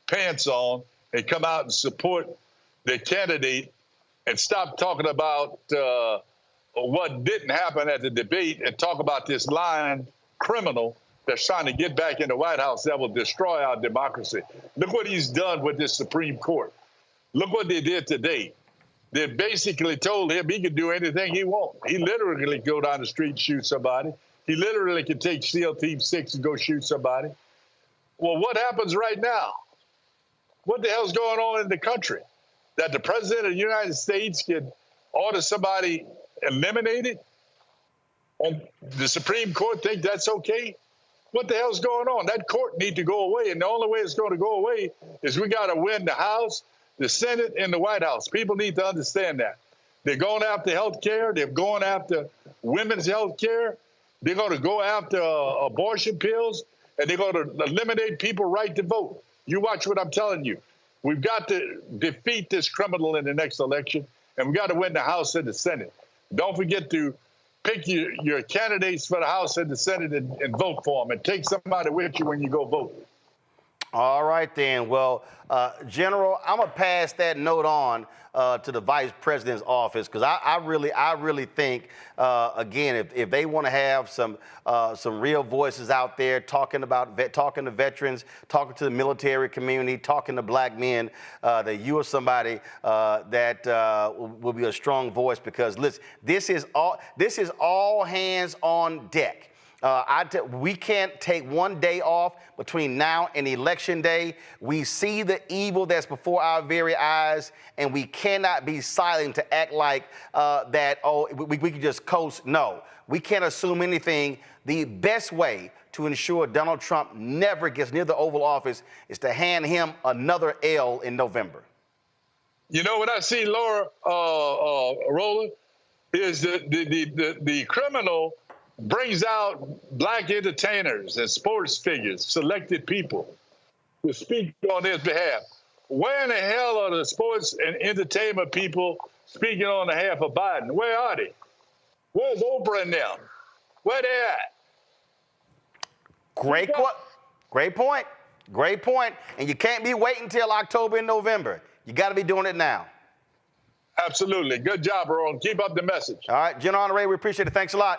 pants on and come out and support their candidate and stop talking about what didn't happen at the debate and talk about this lying criminal that's trying to get back in the White House that will destroy our democracy. Look what he's done with this Supreme Court. Look what they did today. They basically told him he could do anything he wants. He literally could go down the street and shoot somebody. He literally could take SEAL Team 6 and go shoot somebody. Well, what happens right now? What the hell's going on in the country? That the President of the United States can order somebody eliminated? And the Supreme Court think that's okay? What the hell's going on? That court need to go away, and the only way it's going to go away is we got to win the House, the Senate, and the White House. People need to understand that. They're going after health care. They're going after women's health care. They're going to go after abortion pills, and they're going to eliminate people's right to vote. You watch what I'm telling you. We've got to defeat this criminal in the next election, and we got to win the House and the Senate. Don't forget to pick your candidates for the House and the Senate and vote for them, and take somebody with you when you go vote. All right, then. Well, General, I'm going to pass that note on to the Vice President's office, because I really think, again, if they want to have some real voices out there talking to veterans, talking to the military community, talking to black men, that you are somebody that will be a strong voice, because listen, this is all hands on deck. We can't take one day off between now and Election Day. We see the evil that's before our very eyes, and we cannot be silent to act like we can just coast. No, we can't assume anything. The best way to ensure Donald Trump never gets near the Oval Office is to hand him another L in November. You know what I see, Laura, Roland, is the criminal brings out black entertainers and sports figures, selected people, to speak on his behalf. Where in the hell are the sports and entertainment people speaking on behalf of Biden? Where are they? Where's Oprah and them? Where they at? Great point. Great point. And you can't be waiting until October and November. You got to be doing it now. Absolutely. Good job, Roland. Keep up the message. All right, General Honoré, we appreciate it. Thanks a lot.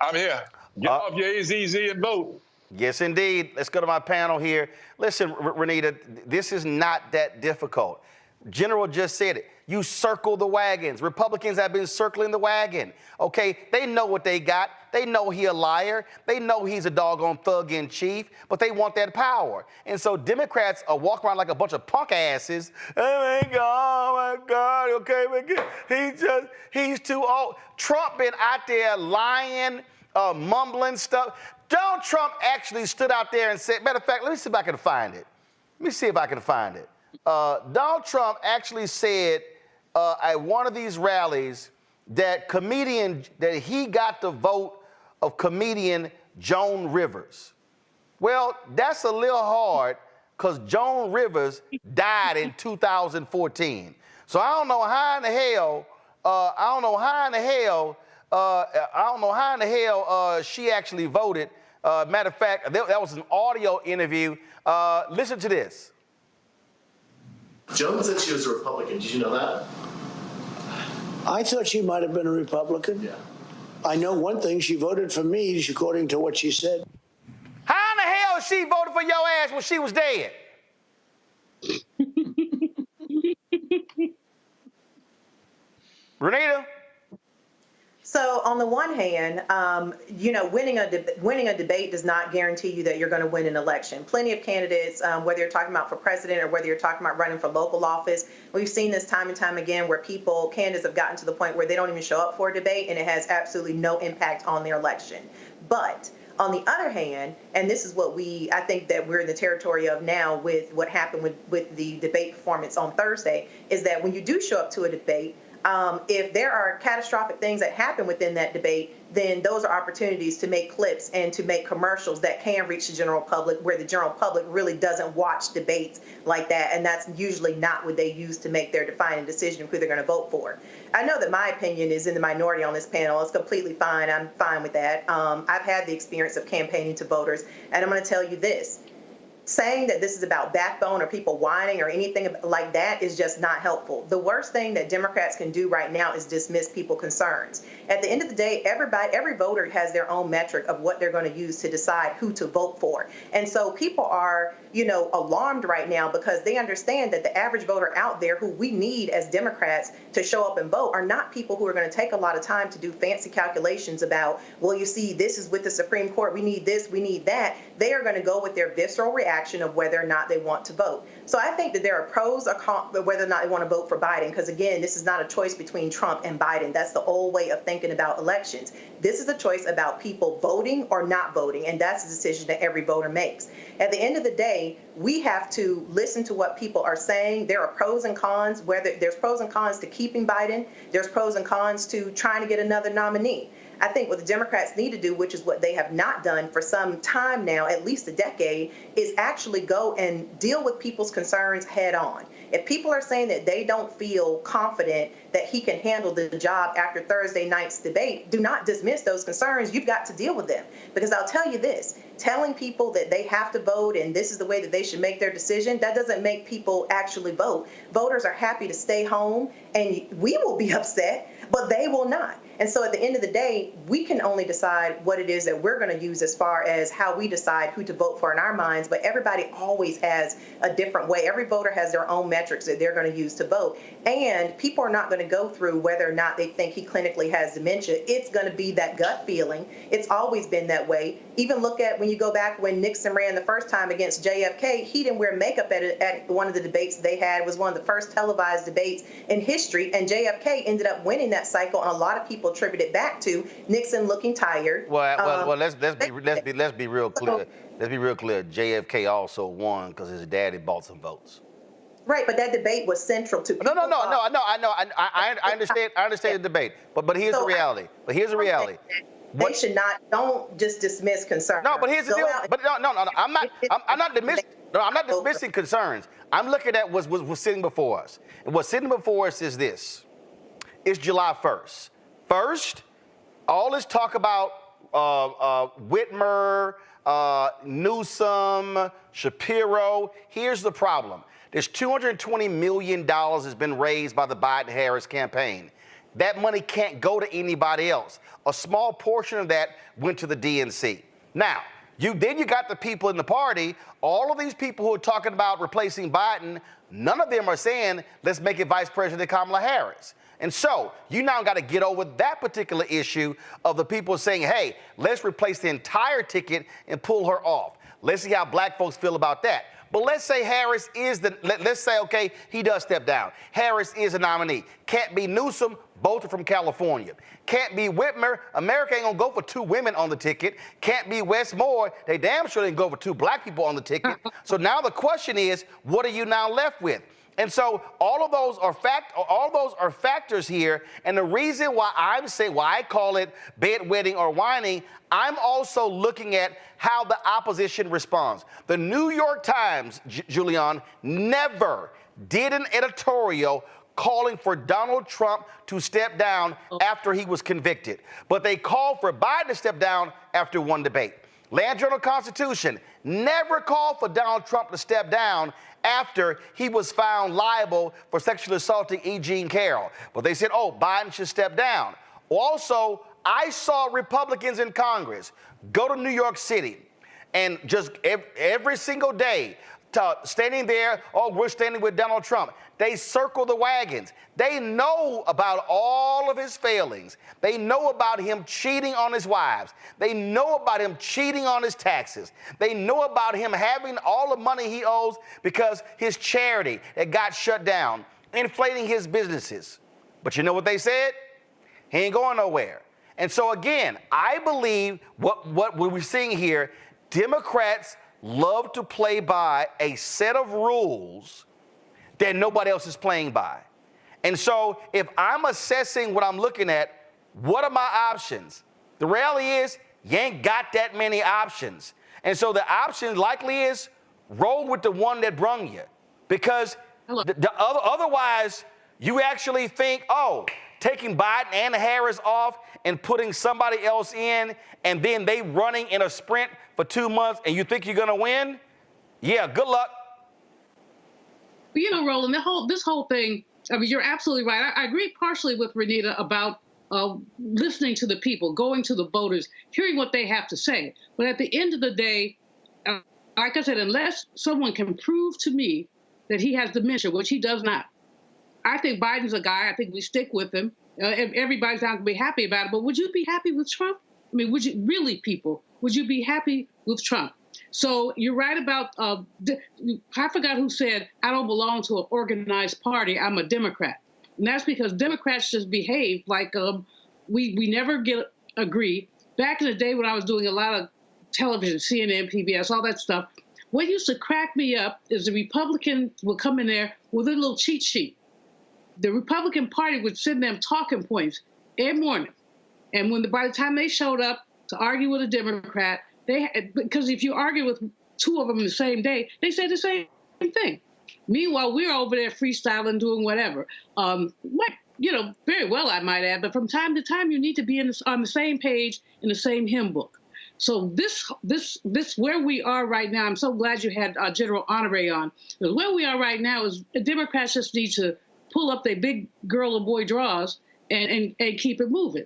I'm here. Get off your AZZ and vote. Yes, indeed. Let's go to my panel here. Listen, Renita, this is not that difficult. General just said it. You circle the wagons. Republicans have been circling the wagon. Okay, they know what they got. They know he a liar. They know he's a doggone thug in chief, but they want that power. And so Democrats are walking around like a bunch of punk asses. Oh my God, okay, he's too old. Trump been out there lying, mumbling stuff. Donald Trump actually stood out there and said, matter of fact, let me see if I can find it. Donald Trump actually said at one of these rallies that he got the vote of comedian Joan Rivers. Well, that's a little hard, because Joan Rivers died in 2014. So I don't know how in the hell she actually voted. Matter of fact, that was an audio interview. Listen to this. Joan said she was a Republican. Did you know that? I thought she might have been a Republican. Yeah. I know one thing. She voted for me, according to what she said. How in the hell she voted for your ass when she was dead? Renita? So on the one hand, winning a debate does not guarantee you that you're going to win an election. Plenty of candidates, whether you're talking about for president or whether you're talking about running for local office, we've seen this time and time again where candidates have gotten to the point where they don't even show up for a debate, and it has absolutely no impact on their election. But on the other hand, and this is what I think that we're in the territory of now with what happened with the debate performance on Thursday, is that when you do show up to a debate, if there are catastrophic things that happen within that debate, then those are opportunities to make clips and to make commercials that can reach the general public, where the general public really doesn't watch debates like that. And that's usually not what they use to make their defining decision of who they're going to vote for. I know that my opinion is in the minority on this panel. It's completely fine. I'm fine with that. I've had the experience of campaigning to voters, and I'm going to tell you this. saying that this is about backbone or people whining or anything like that is just not helpful. The worst thing that Democrats can do right now is dismiss people's concerns. At the end of the day, every voter has their own metric of what they're going to use to decide who to vote for. And so people are, alarmed right now because they understand that the average voter out there who we need as Democrats to show up and vote are not people who are going to take a lot of time to do fancy calculations about, well, you see, this is with the Supreme Court, we need this, we need that. They are going to go with their visceral reaction of whether or not they want to vote. So I think that there are pros or cons whether or not they want to vote for Biden, because again, this is not a choice between Trump and Biden. That's the old way of thinking about elections. This is a choice about people voting or not voting, and that's a decision that every voter makes. At the end of the day, we have to listen to what people are saying. There are pros and cons, whether there's pros and cons to keeping Biden, there's pros and cons to trying to get another nominee. I think what the Democrats need to do, which is what they have not done for some time now, at least a decade, is actually go and deal with people's concerns head on. If people are saying that they don't feel confident that he can handle the job after Thursday night's debate, do not dismiss those concerns. You've got to deal with them. Because I'll tell you this, telling people that they have to vote and this is the way that they should make their decision, that doesn't make people actually vote. Voters are happy to stay home, and we will be upset, but they will not. And so at the end of the day, we can only decide what it is that we're going to use as far as how we decide who to vote for in our minds. But everybody always has a different way. Every voter has their own metrics that they're going to use to vote. And people are not going to go through whether or not they think he clinically has dementia. It's going to be that gut feeling. It's always been that way. Even look at when you go back when Nixon ran the first time against JFK, he didn't wear makeup at one of the debates they had. It was one of the first televised debates in history. And JFK ended up winning that cycle. And a lot of people attribute it back to Nixon looking tired. Well, let's be real clear. Let's be real clear. JFK also won because his daddy bought some votes. Right, but that debate was central to. No. I understand. I understand the debate, but here's the reality. They should not. Don't just dismiss concerns. No, but here's the deal. But no. I'm not dismissing concerns. I'm looking at what's sitting before us. And what's sitting before us is this. It's July 1st. First, all this talk about Whitmer, Newsom, Shapiro. Here's the problem. There's $220 million has been raised by the Biden-Harris campaign. That money can't go to anybody else. A small portion of that went to the DNC. Now, you got the people in the party, all of these people who are talking about replacing Biden, none of them are saying, let's make it Vice President Kamala Harris. And so you now got to get over that particular issue of the people saying, hey, let's replace the entire ticket and pull her off. Let's see how black folks feel about that. But let's say Harris is let's say, okay, he does step down. Harris is a nominee. Can't be Newsom, both are from California. Can't be Whitmer. America ain't gonna go for two women on the ticket. Can't be Westmore. They damn sure didn't go for two black people on the ticket. So now the question is, what are you now left with? And so all of those are factors here. And the reason why I call it bedwetting or whining, I'm also looking at how the opposition responds. The New York Times, Julian, never did an editorial calling for Donald Trump to step down after he was convicted. But they called for Biden to step down after one debate. Land Journal-Constitution never called for Donald Trump to step down after he was found liable for sexually assaulting E. Jean Carroll. But they said, oh, Biden should step down. Also, I saw Republicans in Congress go to New York City and just every single day standing there, oh, we're standing with Donald Trump. They circle the wagons. They know about all of his failings. They know about him cheating on his wives. They know about him cheating on his taxes. They know about him having all the money he owes because his charity that got shut down, inflating his businesses. But you know what they said? He ain't going nowhere. And so again, I believe what we're seeing here, Democrats love to play by a set of rules that nobody else is playing by. And so if I'm assessing what I'm looking at, what are my options? The reality is you ain't got that many options. And so the option likely is roll with the one that brung you. Because otherwise you actually think, oh, taking Biden and Harris off and putting somebody else in and then they running in a sprint for 2 months and you think you're going to win? Yeah, good luck. You know, Roland, this whole thing, I mean, you're absolutely right. I agree partially with Renita about listening to the people, going to the voters, hearing what they have to say. But at the end of the day, like I said, unless someone can prove to me that he has dementia, which he does not, I think Biden's a guy. I think we stick with him. Everybody's not going to be happy about it. But would you be happy with Trump? I mean, would you really, people, would you be happy with Trump? So you're right about, I forgot who said, I don't belong to an organized party. I'm a Democrat. And that's because Democrats just behave like we never agree. Back in the day when I was doing a lot of television, CNN, PBS, all that stuff, what used to crack me up is the Republicans would come in there with a little cheat sheet. The Republican Party would send them talking points every morning. And by the time they showed up to argue with a Democrat, because if you argue with two of them in the same day, they say the same thing. Meanwhile, we're over there freestyling, doing whatever. Very well, I might add, but from time to time, you need to be on the same page in the same hymn book. So this where we are right now, I'm so glad you had General Honoré on. Because where we are right now is the Democrats just need to pull up their big girl or boy draws and keep it moving.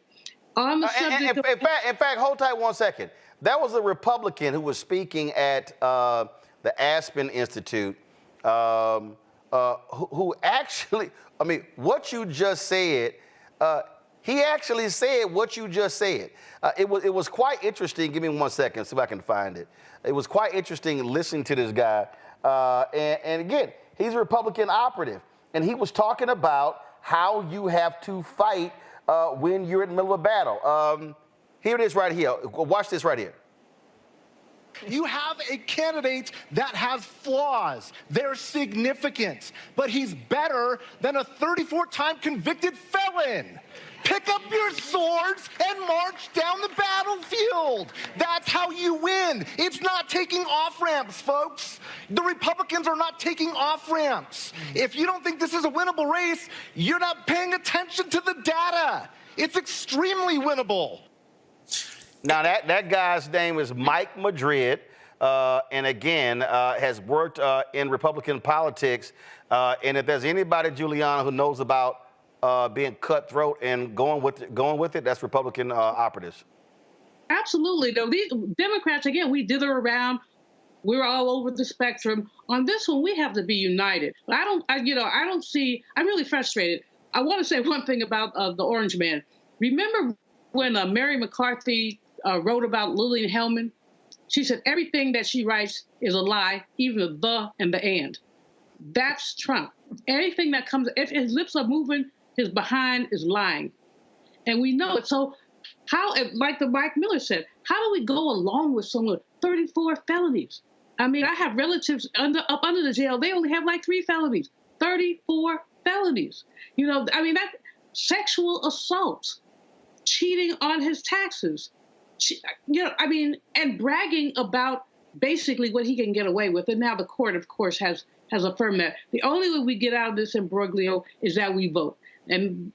On the subject in fact, hold tight 1 second. That was a Republican who was speaking at the Aspen Institute, who actually, I mean, what you just said, he actually said what you just said. It was quite interesting. Give me 1 second, see if I can find it. It was quite interesting listening to this guy. And again, he's a Republican operative, and he was talking about how you have to fight when you're in the middle of a battle. Here it is right here. Watch this right here. You have a candidate that has flaws. They're significant, but he's better than a 34-time convicted felon. Pick up your swords and march down the battlefield. That's how you win. It's not taking off-ramps, folks. The Republicans are not taking off-ramps. If you don't think this is a winnable race, you're not paying attention to the data. It's extremely winnable. Now, that guy's name is Mike Madrid, and again, has worked in Republican politics. And if there's anybody, Juliana, who knows about being cutthroat and going with it, that's Republican operatives. Absolutely. No, these Democrats, again, we dither around. We're all over the spectrum. On this one, we have to be united. I'm really frustrated. I want to say one thing about the Orange Man. Remember when Mary McCarthy wrote about Lillian Hellman? She said everything that she writes is a lie, even the and the and. That's Trump. Anything that comes, if his lips are moving, his behind is lying. And we know it. So how, like the Mike Miller said, how do we go along with someone with 34 felonies? I mean, I have relatives up under the jail. They only have like 3 felonies, 34 felonies. You know, I mean, that sexual assault, cheating on his taxes, and bragging about basically what he can get away with. And now the court, of course, has affirmed that. The only way we get out of this imbroglio is that we vote. And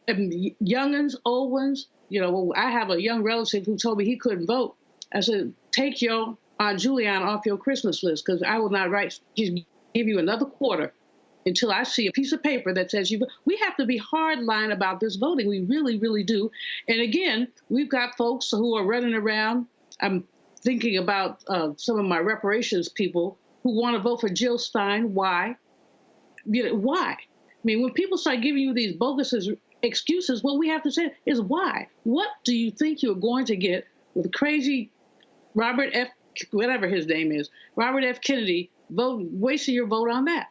young'uns, old ones, I have a young relative who told me he couldn't vote. I said, take your Aunt Julianne off your Christmas list, because I will not give you another quarter until I see a piece of paper that says you. We have to be hardline about this voting. We really, really do. And again, we've got folks who are running around. I'm thinking about some of my reparations people who want to vote for Jill Stein. Why? Why? I mean, when people start giving you these bogus excuses, what we have to say is why. What do you think you're going to get with crazy Robert F., whatever his name is, Robert F. Kennedy, wasting your vote on that?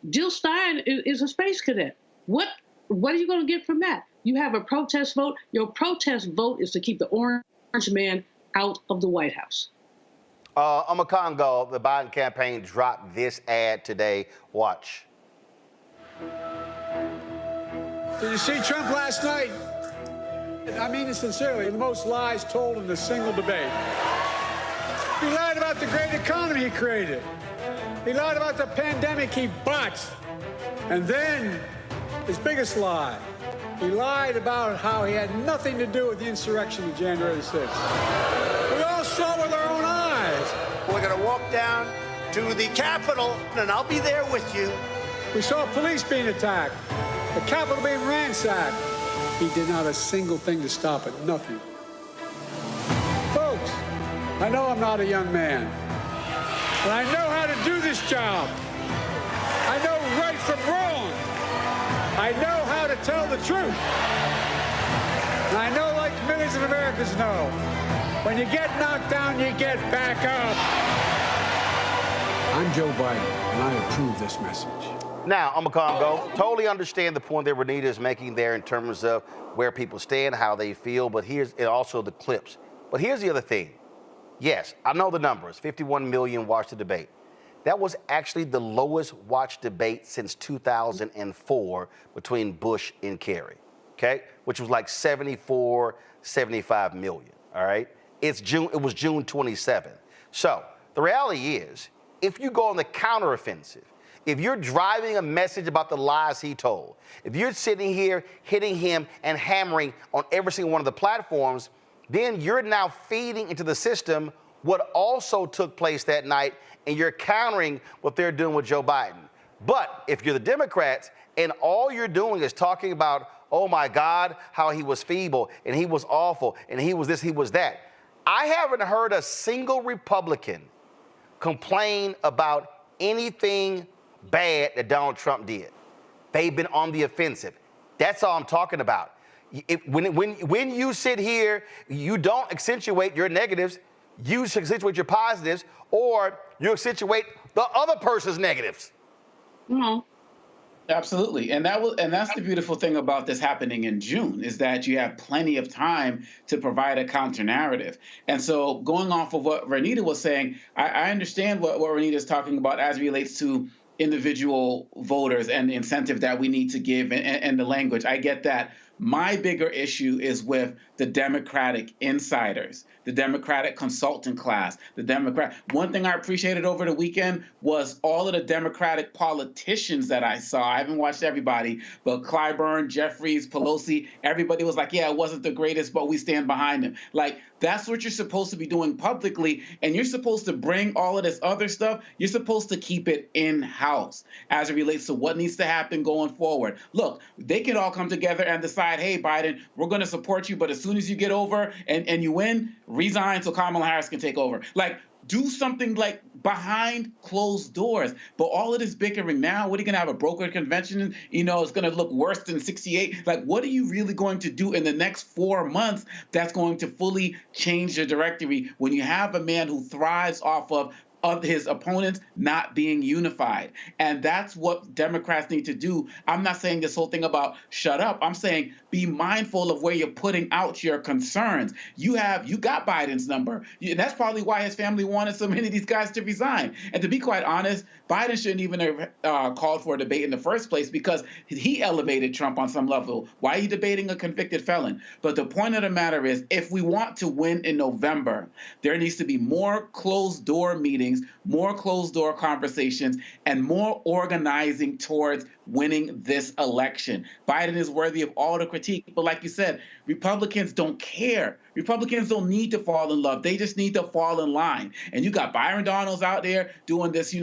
Jill Stein is a space cadet. What are you going to get from that? You have a protest vote. Your protest vote is to keep the Orange Man out of the White House. Congo, the Biden campaign dropped this ad today. Watch. Did you see Trump last night? I mean it sincerely. The most lies told in a single debate. He lied about the great economy he created. He lied about the pandemic he botched. And then, his biggest lie, he lied about how he had nothing to do with the insurrection of January 6th. We all saw with our own eyes. We're going to walk down to the Capitol, and I'll be there with you. We saw police being attacked, the Capitol being ransacked. He did not a single thing to stop it, nothing. Folks, I know I'm not a young man, but I know how to do this job. I know right from wrong. I know how to tell the truth. And I know, like millions of Americans know, when you get knocked down, you get back up. I'm Joe Biden, and I approve this message. Now, I'm gonna go. Totally understand the point that Renita is making there in terms of where people stand, how they feel, but here's and also the clips. But here's the other thing. Yes, I know the numbers. 51 million watched the debate. That was actually the lowest watched debate since 2004 between Bush and Kerry, okay? Which was like 74, 75 million, all right? It was June 27th. So the reality is, if you go on the counteroffensive, if you're driving a message about the lies he told, if you're sitting here hitting him and hammering on every single one of the platforms, then you're now feeding into the system what also took place that night, and you're countering what they're doing with Joe Biden. But if you're the Democrats and all you're doing is talking about, oh my God, how he was feeble and he was awful and he was this, he was that. I haven't heard a single Republican complain about anything bad that Donald Trump did. They've been on the offensive. That's all I'm talking about. When you sit here, you don't accentuate your negatives, you accentuate your positives, or you accentuate the other person's negatives. Mm-hmm. Absolutely. And that's the beautiful thing about this happening in June, is that you have plenty of time to provide a counter narrative. And so going off of what Renita was saying, I understand what Renita is talking about as it relates to individual voters and the incentive that we need to give and the language. I get that. My bigger issue is with the Democratic insiders, the Democratic consultant class, One thing I appreciated over the weekend was all of the Democratic politicians that I saw. I haven't watched everybody, but Clyburn, Jeffries, Pelosi, everybody was like, yeah, it wasn't the greatest, but we stand behind him. Like, that's what you're supposed to be doing publicly, and you're supposed to bring all of this other stuff. You're supposed to keep it in-house as it relates to what needs to happen going forward. Look, they can all come together and decide, hey, Biden, we're going to support you, but as soon as you get over and you win, resign so Kamala Harris can take over. Like, do something like behind closed doors. But all of this bickering now, what are you going to have, a broker convention? You know, it's going to look worse than 68. Like, what are you really going to do in the next 4 months that's going to fully change your directory when you have a man who thrives off of his opponents not being unified? And that's what Democrats need to do. I'm not saying this whole thing about shut up. I'm saying be mindful of where you're putting out your concerns. You got Biden's number. And that's probably why his family wanted so many of these guys to resign. And to be quite honest, Biden shouldn't even have called for a debate in the first place, because he elevated Trump on some level. Why are you debating a convicted felon? But the point of the matter is, if we want to win in November, there needs to be more closed-door meetings, more closed-door conversations, and more organizing towards winning this election. Biden is worthy of all the critique, but like you said, Republicans don't care. Republicans don't need to fall in love. They just need to fall in line. And you got Byron Donalds out there doing this,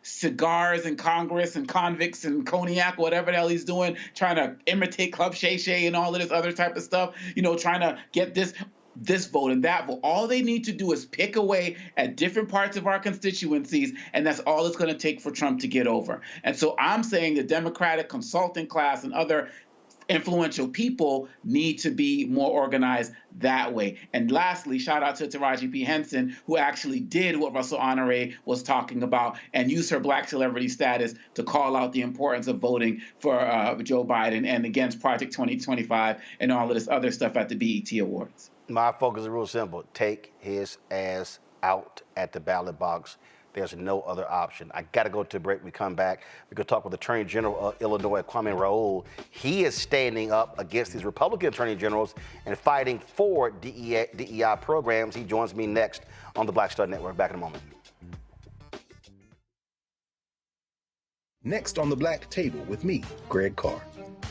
cigars in Congress and convicts and cognac, whatever the hell he's doing, trying to imitate Club Shay Shay and all of this other type of stuff, trying to get this vote and that vote. All they need to do is pick away at different parts of our constituencies, and that's all it's going to take for Trump to get over. And so I'm saying the Democratic consulting class and other influential people need to be more organized that way. And lastly, shout out to Taraji P. Henson, who actually did what Russel Honoré was talking about and used her Black celebrity status to call out the importance of voting for Joe Biden and against Project 2025 and all of this other stuff at the BET Awards. My focus is real simple. Take his ass out at the ballot box. There's no other option. I got to go to a break. We come back. We're going to talk with Attorney General of Illinois, Kwame Raoul. He is standing up against these Republican attorney generals and fighting for DEI programs. He joins me next on the Black Star Network. Back in a moment. Next on the Black Table with me, Greg Carr.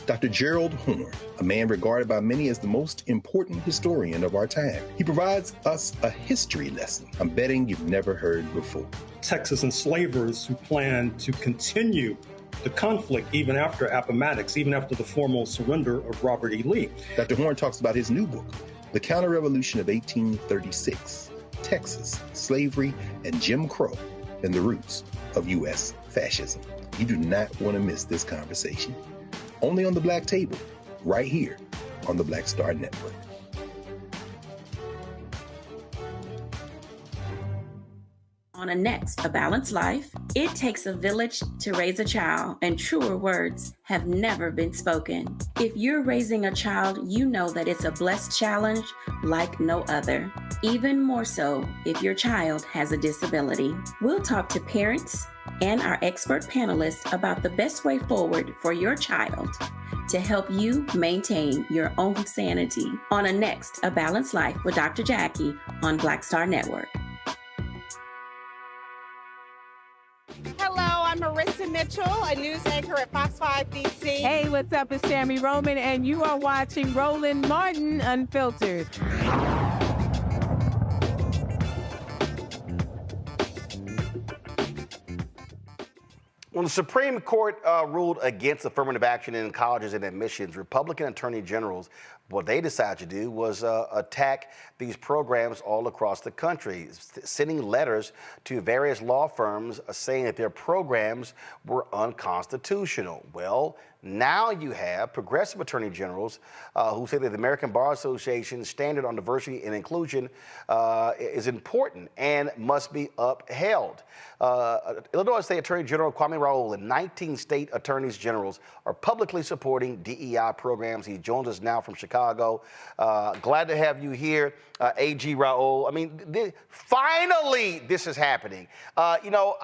Dr. Gerald Horne, a man regarded by many as the most important historian of our time. He provides us a history lesson I'm betting you've never heard before. Texas enslavers who planned to continue the conflict even after Appomattox, even after the formal surrender of Robert E. Lee. Dr. Horne talks about his new book, The Counter-Revolution of 1836, Texas, Slavery, and Jim Crow, and the Roots of U.S. Fascism. You do not want to miss this conversation. Only on the Black Table, right here on the Black Star Network. On a next, A Balanced Life, it takes a village to raise a child, and truer words have never been spoken. If you're raising a child, you know that it's a blessed challenge like no other. Even more so if your child has a disability. We'll talk to parents and our expert panelists about the best way forward for your child to help you maintain your own sanity. On a next, A Balanced Life with Dr. Jackie on Black Star Network. Hello, I'm Marissa Mitchell, a news anchor at Fox 5 DC. Hey, what's up? It's Tammy Roman, and you are watching Roland Martin Unfiltered. When the Supreme Court ruled against affirmative action in colleges and admissions, Republican attorney generals, what they decided to do was attack these programs all across the country, sending letters to various law firms saying that their programs were unconstitutional. Well, now you have progressive attorney generals who say that the American Bar Association's standard on diversity and inclusion is important and must be upheld. Illinois State Attorney General Kwame Raoul and 19 state attorneys generals are publicly supporting DEI programs. He joins us now from Chicago. Glad to have you here, AG Raoul. I mean, finally this is happening. You know,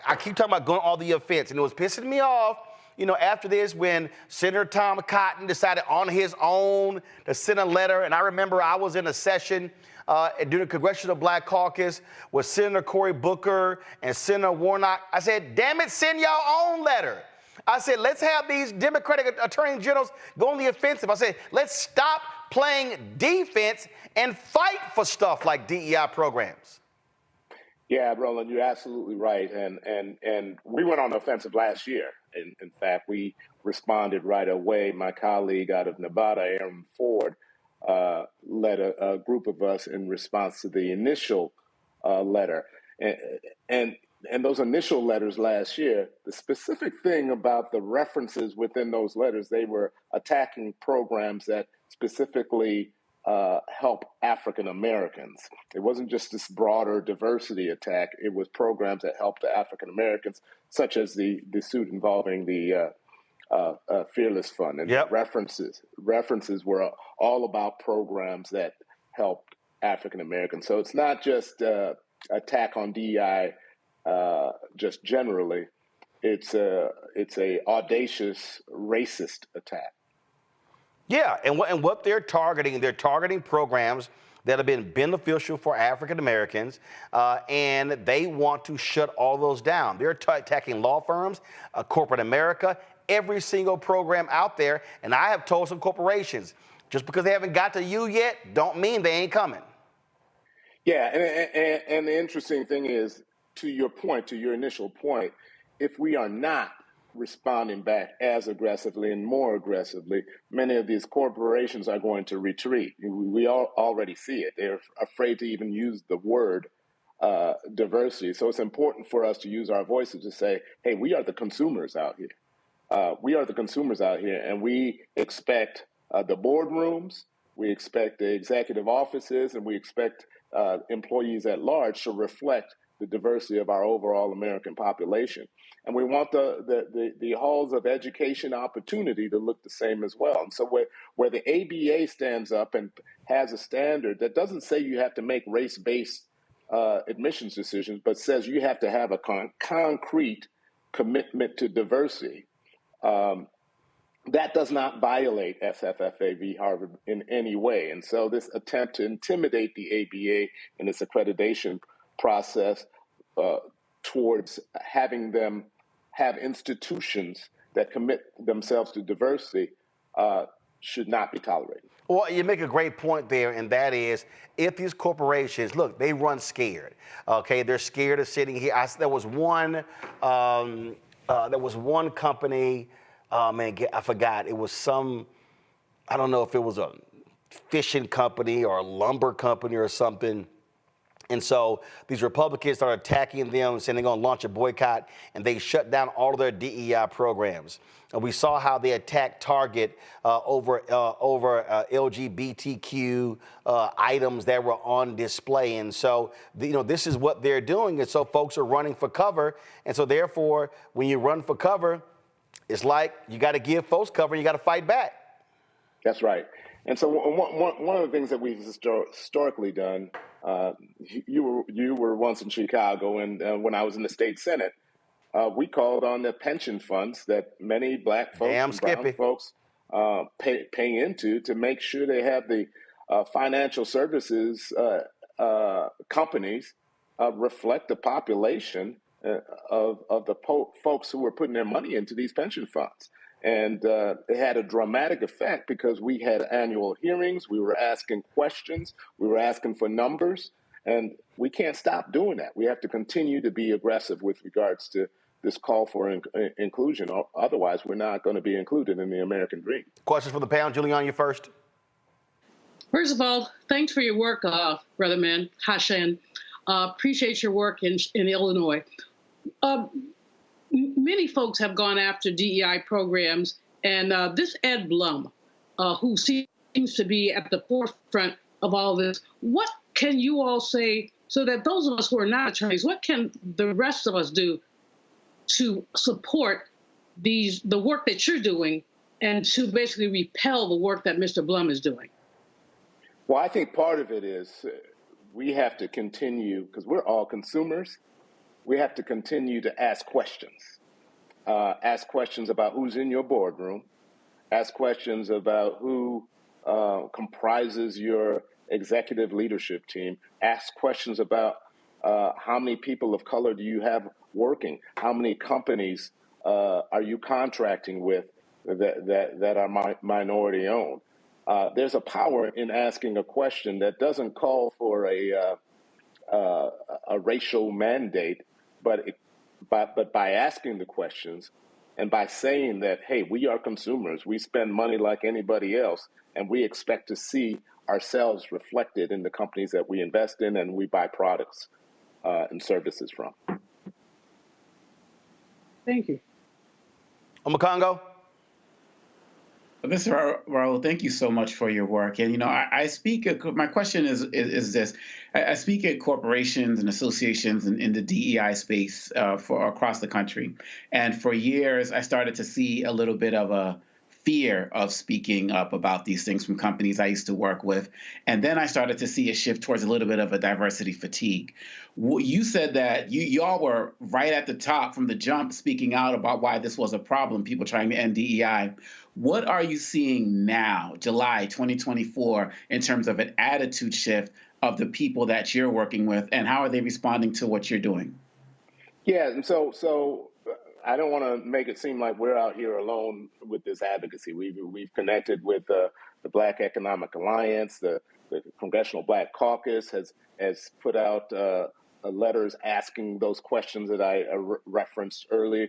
I keep talking about going all the offense, and it was pissing me off, you know, after this when Senator Tom Cotton decided on his own to send a letter. And I remember I was in a session during the Congressional Black Caucus with Senator Cory Booker and Senator Warnock. I said, damn it, send your own letter. I said, let's have these Democratic attorney generals go on the offensive. I said, let's stop playing defense and fight for stuff like DEI programs. Yeah, Roland, you're absolutely right. And we went on the offensive last year. In fact, we responded right away. My colleague out of Nevada, Aaron Ford, led a group of us in response to the initial letter. And those initial letters last year, the specific thing about the references within those letters, they were attacking programs that specifically help African Americans. It wasn't just this broader diversity attack. It was programs that help the African Americans, such as the suit involving the Fearless Fund. And references were all about programs that helped African Americans. So it's not just attack on DEI just generally. It's a audacious racist attack. Yeah, and what they're targeting programs that have been beneficial for African Americans, and they want to shut all those down. They're attacking law firms, corporate America, every single program out there. And I have told some corporations, just because they haven't got to you yet, don't mean they ain't coming. Yeah, and the interesting thing is, to your point, to your initial point, if we are not responding back as aggressively and more aggressively, many of these corporations are going to retreat. We all already see it. They're afraid to even use the word diversity. So it's important for us to use our voices to say, hey, we are the consumers out here. We are the consumers out here, and we expect the boardrooms, we expect the executive offices, and we expect employees at large to reflect the diversity of our overall American population. And we want the halls of education opportunity to look the same as well. And so where the ABA stands up and has a standard that doesn't say you have to make race-based admissions decisions, but says you have to have a concrete commitment to diversity, that does not violate SFFA v. Harvard in any way. And so this attempt to intimidate the ABA in its accreditation process towards having them have institutions that commit themselves to diversity should not be tolerated. Well, you make a great point there, and that is, if these corporations, look, they run scared. Okay, they're scared of sitting here. There was one company. Man, I forgot. It was some. I don't know if it was a fishing company or a lumber company or something. And so these Republicans started attacking them, saying they're going to launch a boycott, and they shut down all of their DEI programs. And we saw how they attacked Target over LGBTQ items that were on display. And so, this is what they're doing. And so folks are running for cover. And so therefore, when you run for cover, it's like you got to give folks cover and you got to fight back. That's right. And so one of the things that we've historically done, you were once in Chicago, and when I was in the state Senate, we called on the pension funds that many black folks and brown folks pay into to make sure they have the financial services companies reflect the population of the folks who were putting their money into these pension funds. And it had a dramatic effect because we had annual hearings, we were asking questions, we were asking for numbers, and we can't stop doing that. We have to continue to be aggressive with regards to this call for inclusion. Otherwise, we're not going to be included in the American dream. Questions for the panel. Julian, you first. First of all, thanks for your work, Brother Man, Hashan. Appreciate your work in Illinois. Many folks have gone after DEI programs, and this Ed Blum, who seems to be at the forefront of all this, what can you all say so that those of us who are not attorneys, what can the rest of us do to support the work that you're doing and to basically repel the work that Mr. Blum is doing? Well, I think part of it is we have to continue, because we're all consumers, we have to continue to ask questions. Ask questions about who's in your boardroom. Ask questions about who comprises your executive leadership team. Ask questions about how many people of color do you have working? How many companies are you contracting with that are minority owned? There's a power in asking a question that doesn't call for a racial mandate, but by asking the questions and by saying that, hey, we are consumers, we spend money like anybody else, and we expect to see ourselves reflected in the companies that we invest in and we buy products and services from. Thank you. Omakongo? Mr. Raul, thank you so much for your work. And, I speak, my question is this. I speak at corporations and associations in the DEI space for across the country. And for years, I started to see a little bit of a fear of speaking up about these things from companies I used to work with. And then I started to see a shift towards a little bit of a diversity fatigue. You said that y'all were right at the top from the jump speaking out about why this was a problem, people trying to end DEI. What are you seeing now, July 2024, in terms of an attitude shift of the people that you're working with, and how are they responding to what you're doing? Yeah, and so I don't want to make it seem like we're out here alone with this advocacy. We've connected with the Black Economic Alliance. The Congressional Black Caucus has put out letters asking those questions that I referenced earlier.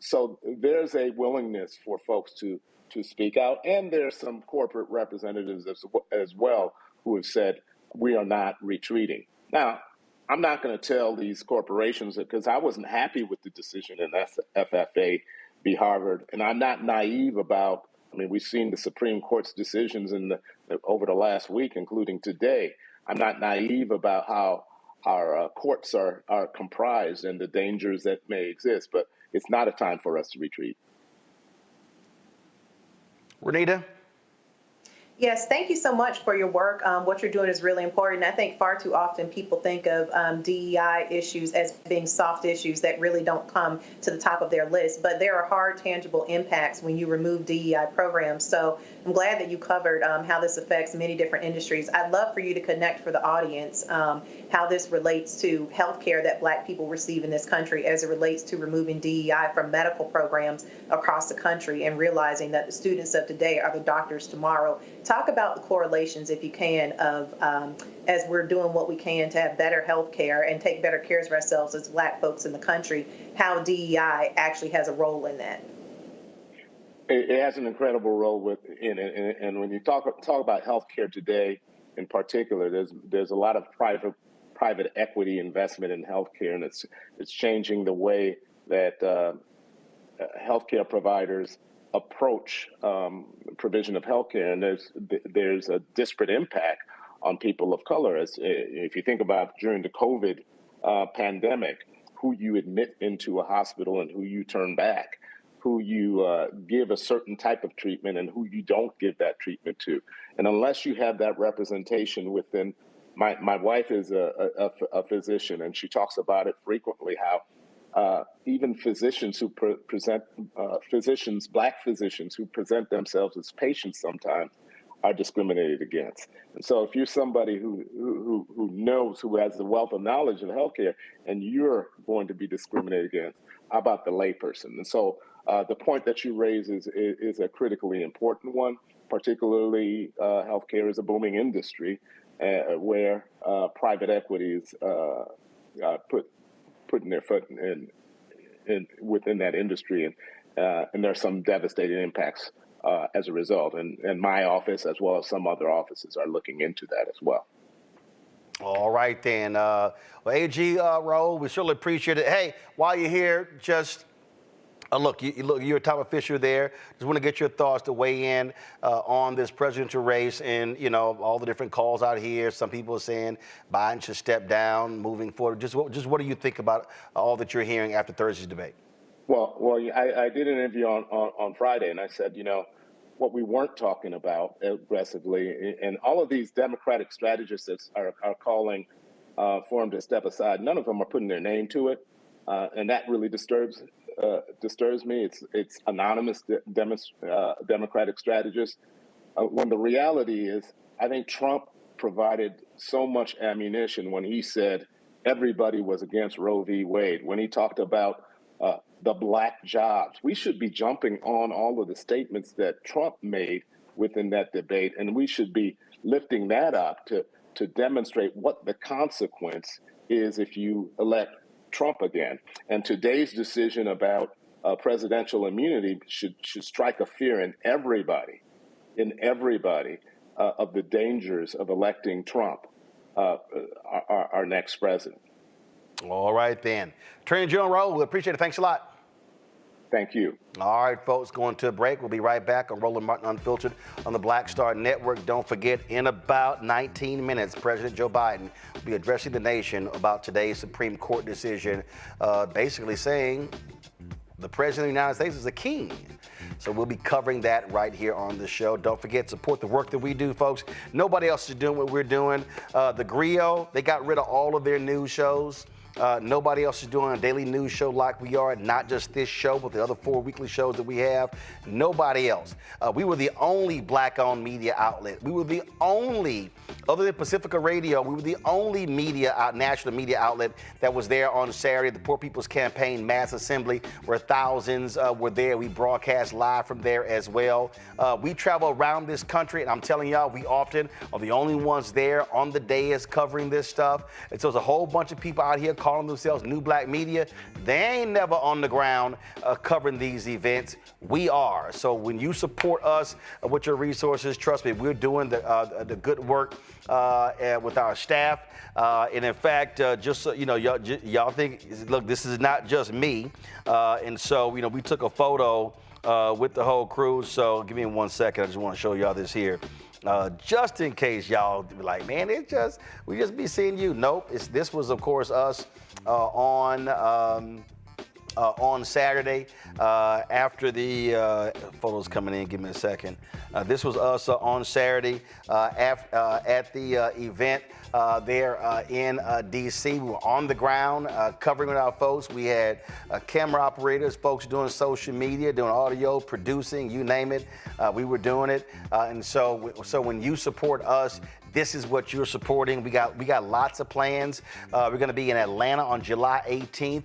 So there's a willingness for folks to speak out, and there's some corporate representatives as well who have said we are not retreating. Now, I'm not going to tell these corporations, because I wasn't happy with the decision in FFA v. Harvard, and I'm not naive about, we've seen the Supreme Court's decisions over the last week, including today. I'm not naive about how our courts are comprised and the dangers that may exist, but it's not a time for us to retreat. Renita? Yes, thank you so much for your work. What you're doing is really important. I think far too often people think of DEI issues as being soft issues that really don't come to the top of their list, but there are hard, tangible impacts when you remove DEI programs. So I'm glad that you covered how this affects many different industries. I'd love for you to connect for the audience how this relates to health care that Black people receive in this country as it relates to removing DEI from medical programs across the country and realizing that the students of today are the doctors tomorrow. Talk about the correlations, if you can, of as we're doing what we can to have better health care and take better care of ourselves as Black folks in the country, how DEI actually has a role in that. It has an incredible role in it, and when you talk about healthcare today, in particular, there's a lot of private equity investment in healthcare, and it's changing the way that healthcare providers approach provision of healthcare, and there's a disparate impact on people of color. If you think about during the COVID pandemic, who you admit into a hospital and who you turn back, who you give a certain type of treatment and who you don't give that treatment to. And unless you have that representation within, my wife is a physician, and she talks about it frequently, how even physicians who Black physicians who present themselves as patients sometimes are discriminated against. And so if you're somebody who knows, who has the wealth of knowledge in healthcare, and you're going to be discriminated against, how about the layperson? And so the point that you raise is a critically important one. Particularly, healthcare is a booming industry where private equities putting their foot in within that industry, and there are some devastating impacts as a result. And my office, as well as some other offices, are looking into that as well. All right, then. Well, AG Rowe, we certainly appreciate it. Hey, while you're here, just look, you're a top official there. Just want to get your thoughts to weigh in on this presidential race and, all the different calls out here. Some people are saying Biden should step down moving forward. Just what do you think about all that you're hearing after Thursday's debate? Well, I did an interview on Friday, and I said, what we weren't talking about aggressively, and all of these Democratic strategists that are calling for him to step aside, none of them are putting their name to it, and that really disturbs me. It's anonymous Democratic strategists. When the reality is, I think Trump provided so much ammunition when he said everybody was against Roe v. Wade, when he talked about the Black jobs. We should be jumping on all of the statements that Trump made within that debate, and we should be lifting that up to demonstrate what the consequence is if you elect Trump again. And today's decision about presidential immunity should strike a fear in everybody of the dangers of electing Trump, our next president. All right, then. Attorney General Rowe, we appreciate it. Thanks a lot. Thank you. All right, folks, going to a break. We'll be right back on Roland Martin Unfiltered on the Black Star Network. Don't forget, in about 19 minutes, President Joe Biden will be addressing the nation about today's Supreme Court decision, basically saying the President of the United States is a king. So we'll be covering that right here on the show. Don't forget, support the work that we do, folks. Nobody else is doing what we're doing. The Griot, they got rid of all of their news shows. Nobody else is doing a daily news show like we are, not just this show, but the other 4 weekly shows that we have. Nobody else. We were the only Black-owned media outlet. We were the only, other than Pacifica Radio, we were the only national media outlet that was there on Saturday, the Poor People's Campaign Mass Assembly, where thousands were there. We broadcast live from there as well. We travel around this country, and I'm telling y'all, we often are the only ones there on the dais covering this stuff. And so there's a whole bunch of people out here calling themselves New Black Media. They ain't never on the ground covering these events. We are. So when you support us with your resources, trust me, we're doing the good work with our staff. And in fact, just so you know, y'all think, look, this is not just me. And so, we took a photo with the whole crew. So give me 1 second. I just want to show y'all this here. Just in case y'all be like, man, we just be seeing you. Nope. This was, of course, us on Saturday after the photos coming in. Give me a second. This was us on Saturday at the event there in D.C. We were on the ground covering with our folks. We had camera operators, folks doing social media, doing audio, producing, you name it. We were doing it. And so when you support us, this is what you're supporting. We got lots of plans. We're going to be in Atlanta on July 18th,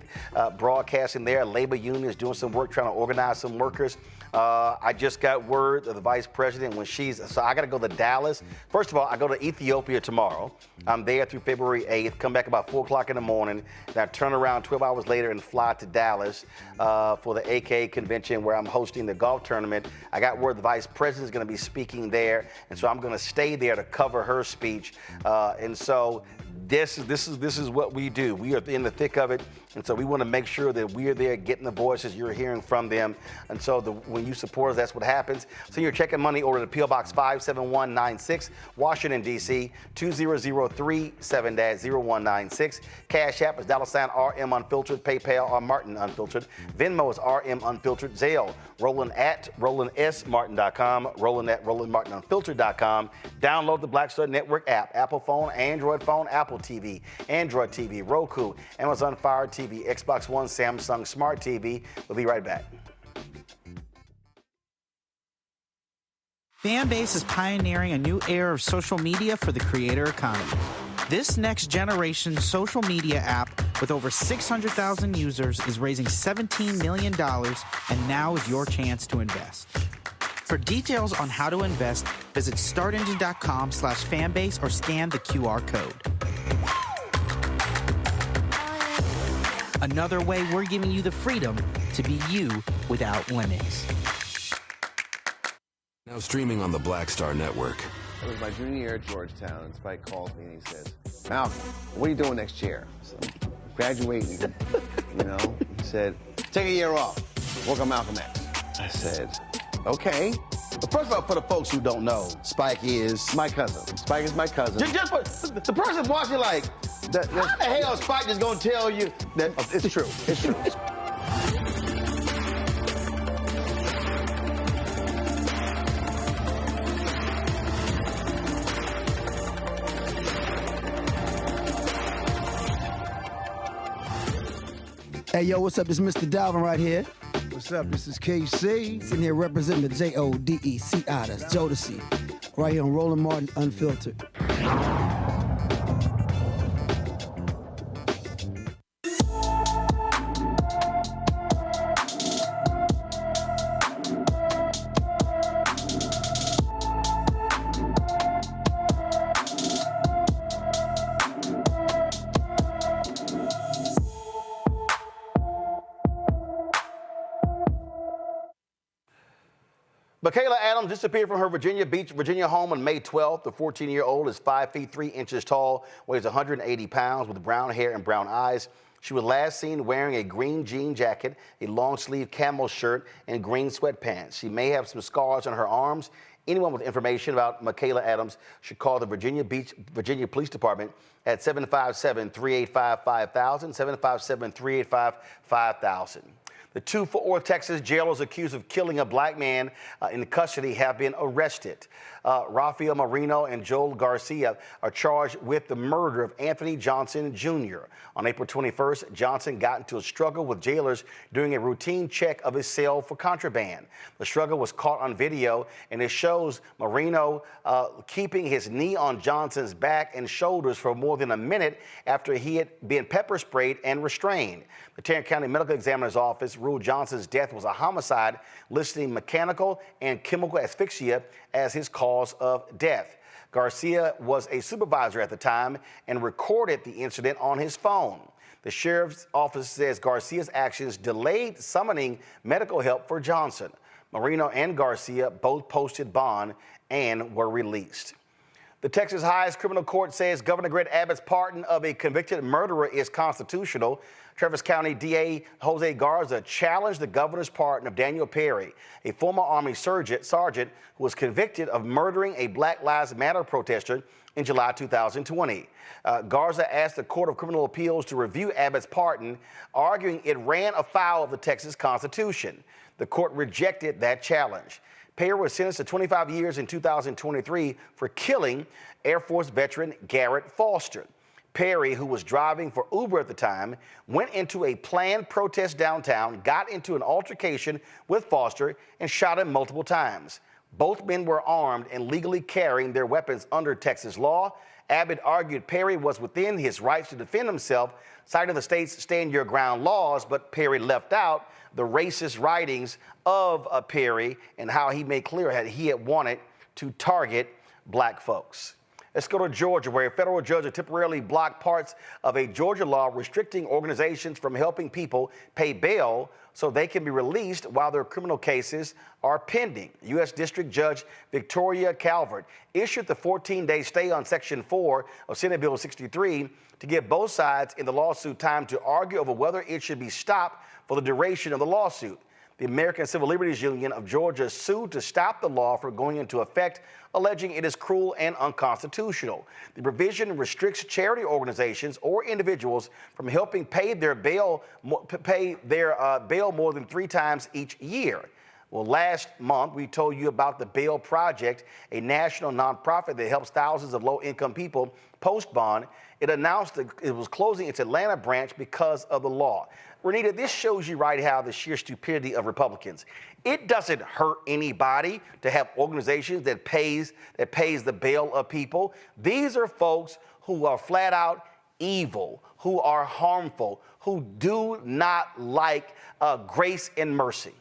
broadcasting there. Labor union is doing some work trying to organize some workers. I just got word of the vice president so I got to go to Dallas. First of all, I go to Ethiopia tomorrow. I'm there through February 8th, come back about 4 o'clock in the morning, then I turn around 12 hours later and fly to Dallas for the AKA convention where I'm hosting the golf tournament. I got word the vice president is going to be speaking there, and so I'm going to stay there to cover her speech. And so this is what we do. We are in the thick of it, and so we want to make sure that we're there getting the voices, you're hearing from them. And so when you support us, that's what happens. Send your check and money order to P.O. Box 57196, Washington, D.C., 20037-0196. Cash App is $RM Unfiltered, PayPal or Martin Unfiltered. Venmo is RM Unfiltered. Zelle, Roland at RolandSMartin.com, Roland at RolandMartinUnfiltered.com. Download the Black Star Network app, Apple phone, Android phone, Apple TV, Android TV, Roku, Amazon Fire TV, Xbox One, Samsung Smart TV. We'll be right back. Fanbase is pioneering a new era of social media for the creator economy. This next generation social media app with over 600,000 users is raising $17 million, and now is your chance to invest. For details on how to invest, visit startengine.com/fanbase or scan the QR code. Another way we're giving you the freedom to be you without limits. Now streaming on the Black Star Network. It was my junior year at Georgetown, and Spike calls me and he says, Malcolm, what are you doing next year? So, graduating, you know? He said, take a year off, work on Malcolm X. I said, okay. But first of all, for the folks who don't know, Spike is my cousin. Spike is my cousin. Just for the person watching, like, how the hell is Spike just gonna tell you that it's true? It's true. Hey, yo, what's up? This is Mr. Dalvin right here. What's up? This is KC. Sitting here representing the JODECI, that's Jodeci. Right here on Roland Martin Unfiltered. Michaela Adams disappeared from her Virginia Beach, Virginia home on May 12th. The 14-year-old is 5 feet 3 inches tall, weighs 180 pounds, with brown hair and brown eyes. She was last seen wearing a green jean jacket, a long-sleeve camel shirt, and green sweatpants. She may have some scars on her arms. Anyone with information about Michaela Adams should call the Virginia Beach, Virginia Police Department at 757-385-5000, 757-385-5000. The two Fort Worth, Texas jailers accused of killing a black man in custody have been arrested. Rafael Marino and Joel Garcia are charged with the murder of Anthony Johnson Jr. On April 21st, Johnson got into a struggle with jailers during a routine check of his cell for contraband. The struggle was caught on video, and it shows Marino keeping his knee on Johnson's back and shoulders for more than a minute after he had been pepper sprayed and restrained. The Tarrant County Medical Examiner's Office ruled Johnson's death was a homicide, listing mechanical and chemical asphyxia as his cause of death. Garcia was a supervisor at the time and recorded the incident on his phone. The sheriff's office says Garcia's actions delayed summoning medical help for Johnson. Marino and Garcia both posted bond and were released. The Texas highest criminal court says Governor Greg Abbott's pardon of a convicted murderer is constitutional. Travis County DA Jose Garza challenged the governor's pardon of Daniel Perry, a former Army sergeant who was convicted of murdering a Black Lives Matter protester in July 2020. Garza asked the Court of Criminal Appeals to review Abbott's pardon, arguing it ran afoul of the Texas Constitution. The court rejected that challenge. Perry was sentenced to 25 years in 2023 for killing Air Force veteran Garrett Foster. Perry, who was driving for Uber at the time, went into a planned protest downtown, got into an altercation with Foster, and shot him multiple times. Both men were armed and legally carrying their weapons under Texas law. Abbott argued Perry was within his rights to defend himself, citing the state's stand your ground laws, but Perry left out the racist writings of Perry and how he made clear that he had wanted to target black folks. Let's go to Georgia, where a federal judge has temporarily blocked parts of a Georgia law restricting organizations from helping people pay bail so they can be released while their criminal cases are pending. U.S. District Judge Victoria Calvert issued the 14-day stay on Section 4 of Senate Bill 63 to give both sides in the lawsuit time to argue over whether it should be stopped for the duration of the lawsuit. The American Civil Liberties Union of Georgia sued to stop the law from going into effect, alleging it is cruel and unconstitutional. The provision restricts charity organizations or individuals from helping pay their bail more than 3 times each year. Well, last month, we told you about the Bail Project, a national nonprofit that helps thousands of low-income people post bond. It announced that it was closing its Atlanta branch because of the law. Renita, this shows you right how the sheer stupidity of Republicans. It doesn't hurt anybody to have organizations that pays the bail of people. These are folks who are flat out evil, who are harmful, who do not like grace and mercy.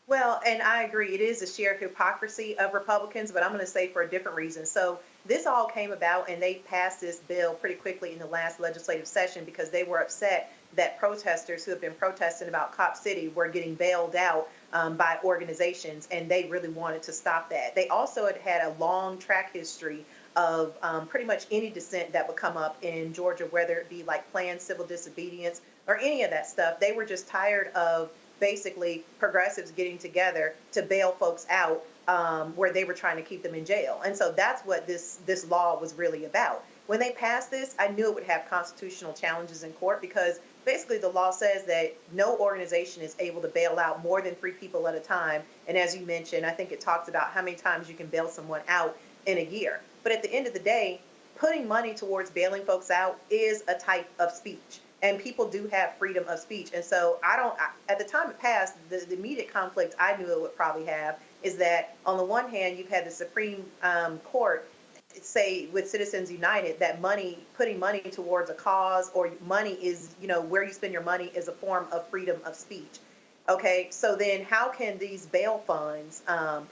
Well, and I agree, it is a sheer hypocrisy of Republicans, but I'm going to say for a different reason. So this all came about, and they passed this bill pretty quickly in the last legislative session because they were upset that protesters who have been protesting about Cop City were getting bailed out by organizations, and they really wanted to stop that. They also had a long track history of pretty much any dissent that would come up in Georgia, whether it be like planned civil disobedience or any of that stuff. They were just tired of basically progressives getting together to bail folks out where they were trying to keep them in jail. And so that's what this law was really about. When they passed this, I knew it would have constitutional challenges in court because basically the law says that no organization is able to bail out more than 3 people at a time. And as you mentioned, I think it talks about how many times you can bail someone out in a year. But at the end of the day, putting money towards bailing folks out is a type of speech. And people do have freedom of speech. And so at the time it passed, the immediate conflict I knew it would probably have is that on the one hand, you've had the Supreme Court say with Citizens United that putting money towards a cause or money is, where you spend your money is a form of freedom of speech. Okay, so then how can these bail funds,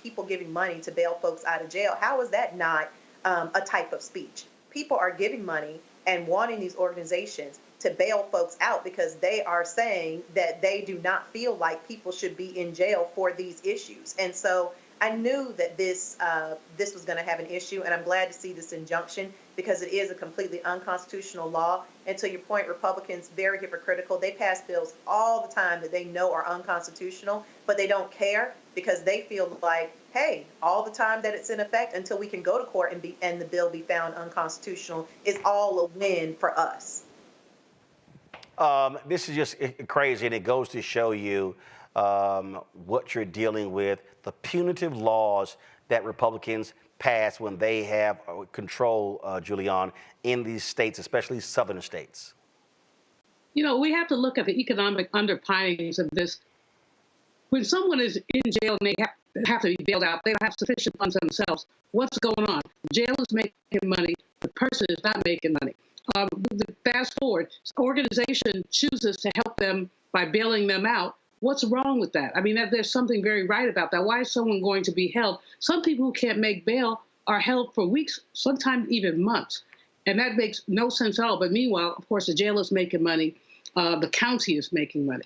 people giving money to bail folks out of jail, how is that not a type of speech? People are giving money and wanting these organizations to bail folks out because they are saying that they do not feel like people should be in jail for these issues. And so I knew that this was going to have an issue, and I'm glad to see this injunction because it is a completely unconstitutional law. And to your point, Republicans, very hypocritical. They pass bills all the time that they know are unconstitutional, but they don't care because they feel like, hey, all the time that it's in effect until we can go to court and the bill be found unconstitutional is all a win for us. This is just crazy, and it goes to show you what you're dealing with, the punitive laws that Republicans pass when they have control, Julian, in these states, especially southern states. We have to look at the economic underpinnings of this. When someone is in jail and they have to be bailed out, they don't have sufficient funds themselves. What's going on? The jail is making money. The person is not making money. Fast forward, organization chooses to help them by bailing them out. What's wrong with that? I mean, there's something very right about that. Why is someone going to be held? Some people who can't make bail are held for weeks, sometimes even months. And that makes no sense at all. But meanwhile, of course, the jail is making money. The county is making money.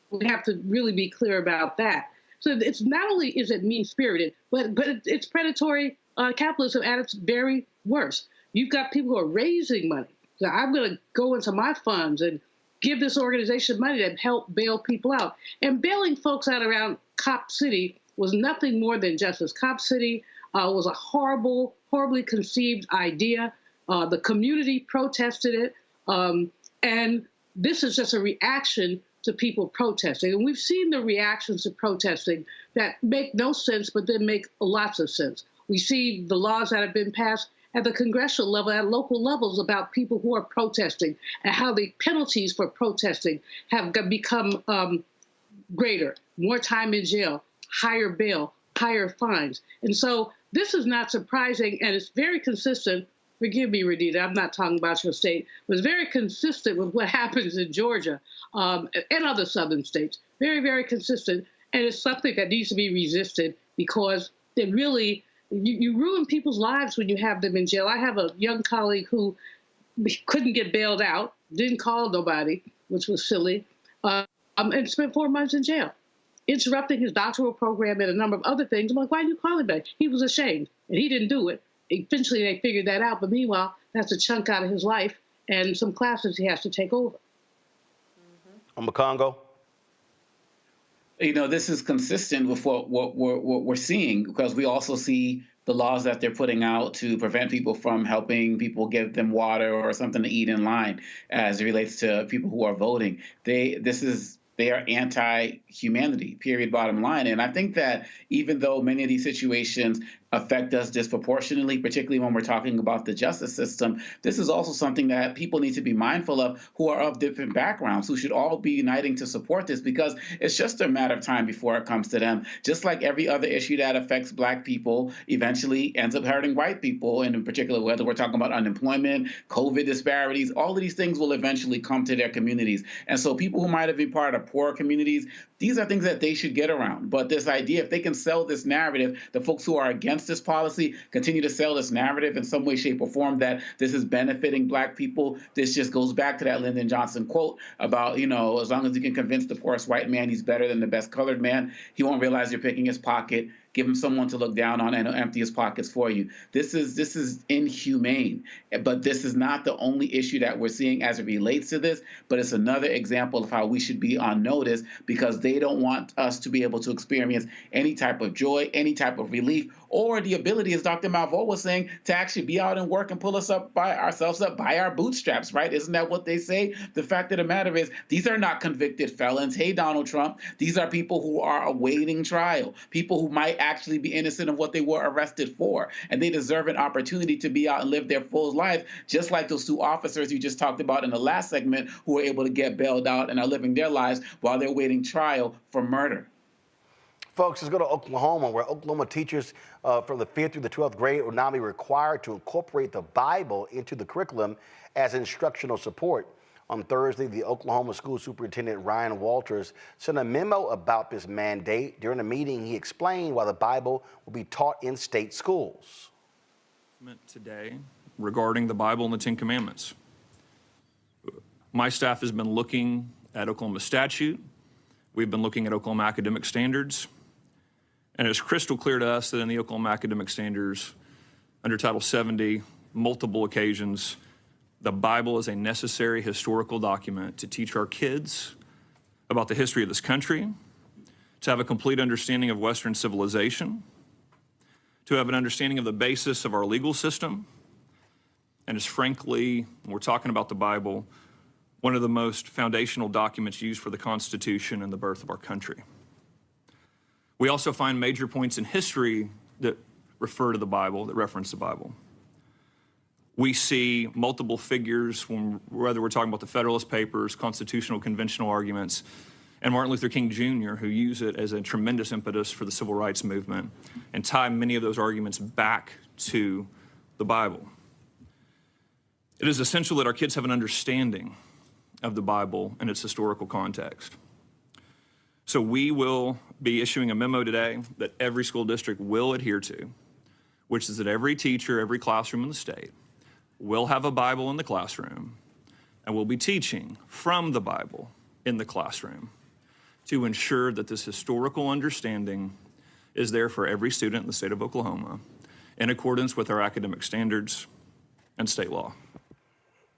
We have to really be clear about that. So it's not only is it mean-spirited, but it's predatory capitalism at its very worst. You've got people who are raising money. So I'm going to go into my funds and give this organization money to help bail people out. And bailing folks out around Cop City was nothing more than justice. Cop City was a horribly conceived idea. The community protested it. And this is just a reaction to people protesting. And we've seen the reactions to protesting that make no sense, but then make lots of sense. We see the laws that have been passed at the congressional level, at local levels, about people who are protesting and how the penalties for protesting have become greater. More time in jail, higher bail, higher fines. And so this is not surprising, and it's very consistent. Forgive me, Radita, I'm not talking about your state, but it's very consistent with what happens in Georgia and other southern states. Very, very consistent. And it's something that needs to be resisted because it really, you ruin people's lives when you have them in jail. I have a young colleague who couldn't get bailed out, didn't call nobody, which was silly, and spent 4 months in jail, interrupting his doctoral program and a number of other things. I'm like, why didn't you call him back? He was ashamed, and he didn't do it. Eventually, they figured that out, but meanwhile, that's a chunk out of his life and some classes he has to take over. On Congo. You know, this is consistent with what we're seeing, because we also see the laws that they're putting out to prevent people from helping people give them water or something to eat in line as it relates to people who are voting. They are anti-humanity, period, bottom line. And I think that even though many of these situations affect us disproportionately, particularly when we're talking about the justice system, this is also something that people need to be mindful of who are of different backgrounds, who should all be uniting to support this, because it's just a matter of time before it comes to them. Just like every other issue that affects Black people eventually ends up hurting white people, and in particular, whether we're talking about unemployment, COVID disparities, all of these things will eventually come to their communities. And so people who might have been part of poor communities, these are things that they should get around. But this idea, if they can sell this narrative, the folks who are against this policy continue to sell this narrative in some way, shape, or form that this is benefiting Black people, this just goes back to that Lyndon Johnson quote about, you know, as long as you can convince the poorest white man he's better than the best colored man, he won't realize you're picking his pocket. Give him someone to look down on and empty his pockets for you. This is inhumane. But this is not the only issue that we're seeing as it relates to this, but it's another example of how we should be on notice, because they don't want us to be able to experience any type of joy, any type of relief, or the ability, as Dr. Malveaux was saying, to actually be out and work and pull ourselves up by our bootstraps, right? Isn't that what they say? The fact of the matter is, these are not convicted felons. Hey, Donald Trump, these are people who are awaiting trial, people who might actually be innocent of what they were arrested for, and they deserve an opportunity to be out and live their full life, just like those two officers you just talked about in the last segment who were able to get bailed out and are living their lives while they're waiting trial for murder. Folks, let's go to Oklahoma, where Oklahoma teachers from the 5th through the 12th grade will now be required to incorporate the Bible into the curriculum as instructional support. On Thursday, the Oklahoma School Superintendent Ryan Walters sent a memo about this mandate. During a meeting, he explained why the Bible will be taught in state schools. Today, regarding the Bible and the Ten Commandments. My staff has been looking at Oklahoma statute. We've been looking at Oklahoma academic standards. And it's crystal clear to us that in the Oklahoma academic standards, under Title 70, multiple occasions, the Bible is a necessary historical document to teach our kids about the history of this country, to have a complete understanding of Western civilization, to have an understanding of the basis of our legal system, and is frankly, when we're talking about the Bible, one of the most foundational documents used for the Constitution and the birth of our country. We also find major points in history that refer to the Bible, that reference the Bible. We see multiple figures, whether we're talking about the Federalist Papers, constitutional conventional arguments, and Martin Luther King Jr., who use it as a tremendous impetus for the civil rights movement and tie many of those arguments back to the Bible. It is essential that our kids have an understanding of the Bible and its historical context. So we will be issuing a memo today that every school district will adhere to, which is that every teacher, every classroom in the state will have a Bible in the classroom, and we'll be teaching from the Bible in the classroom to ensure that this historical understanding is there for every student in the state of Oklahoma in accordance with our academic standards and state law.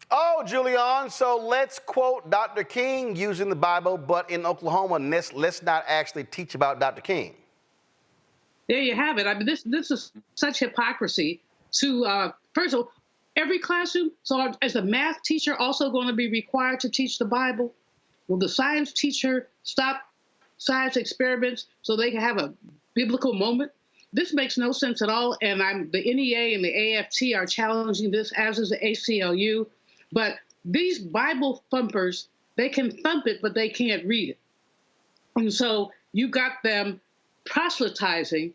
Oh, Julian, so let's quote Dr. King using the Bible, but in Oklahoma, let's not actually teach about Dr. King. There you have it. I mean, this is such hypocrisy to, first of all, every classroom. So is the math teacher also going to be required to teach the Bible? Will the science teacher stop science experiments so they can have a biblical moment? This makes no sense at all, and the NEA and the AFT are challenging this, as is the ACLU. But these Bible thumpers, they can thump it, but they can't read it. And so you got them proselytizing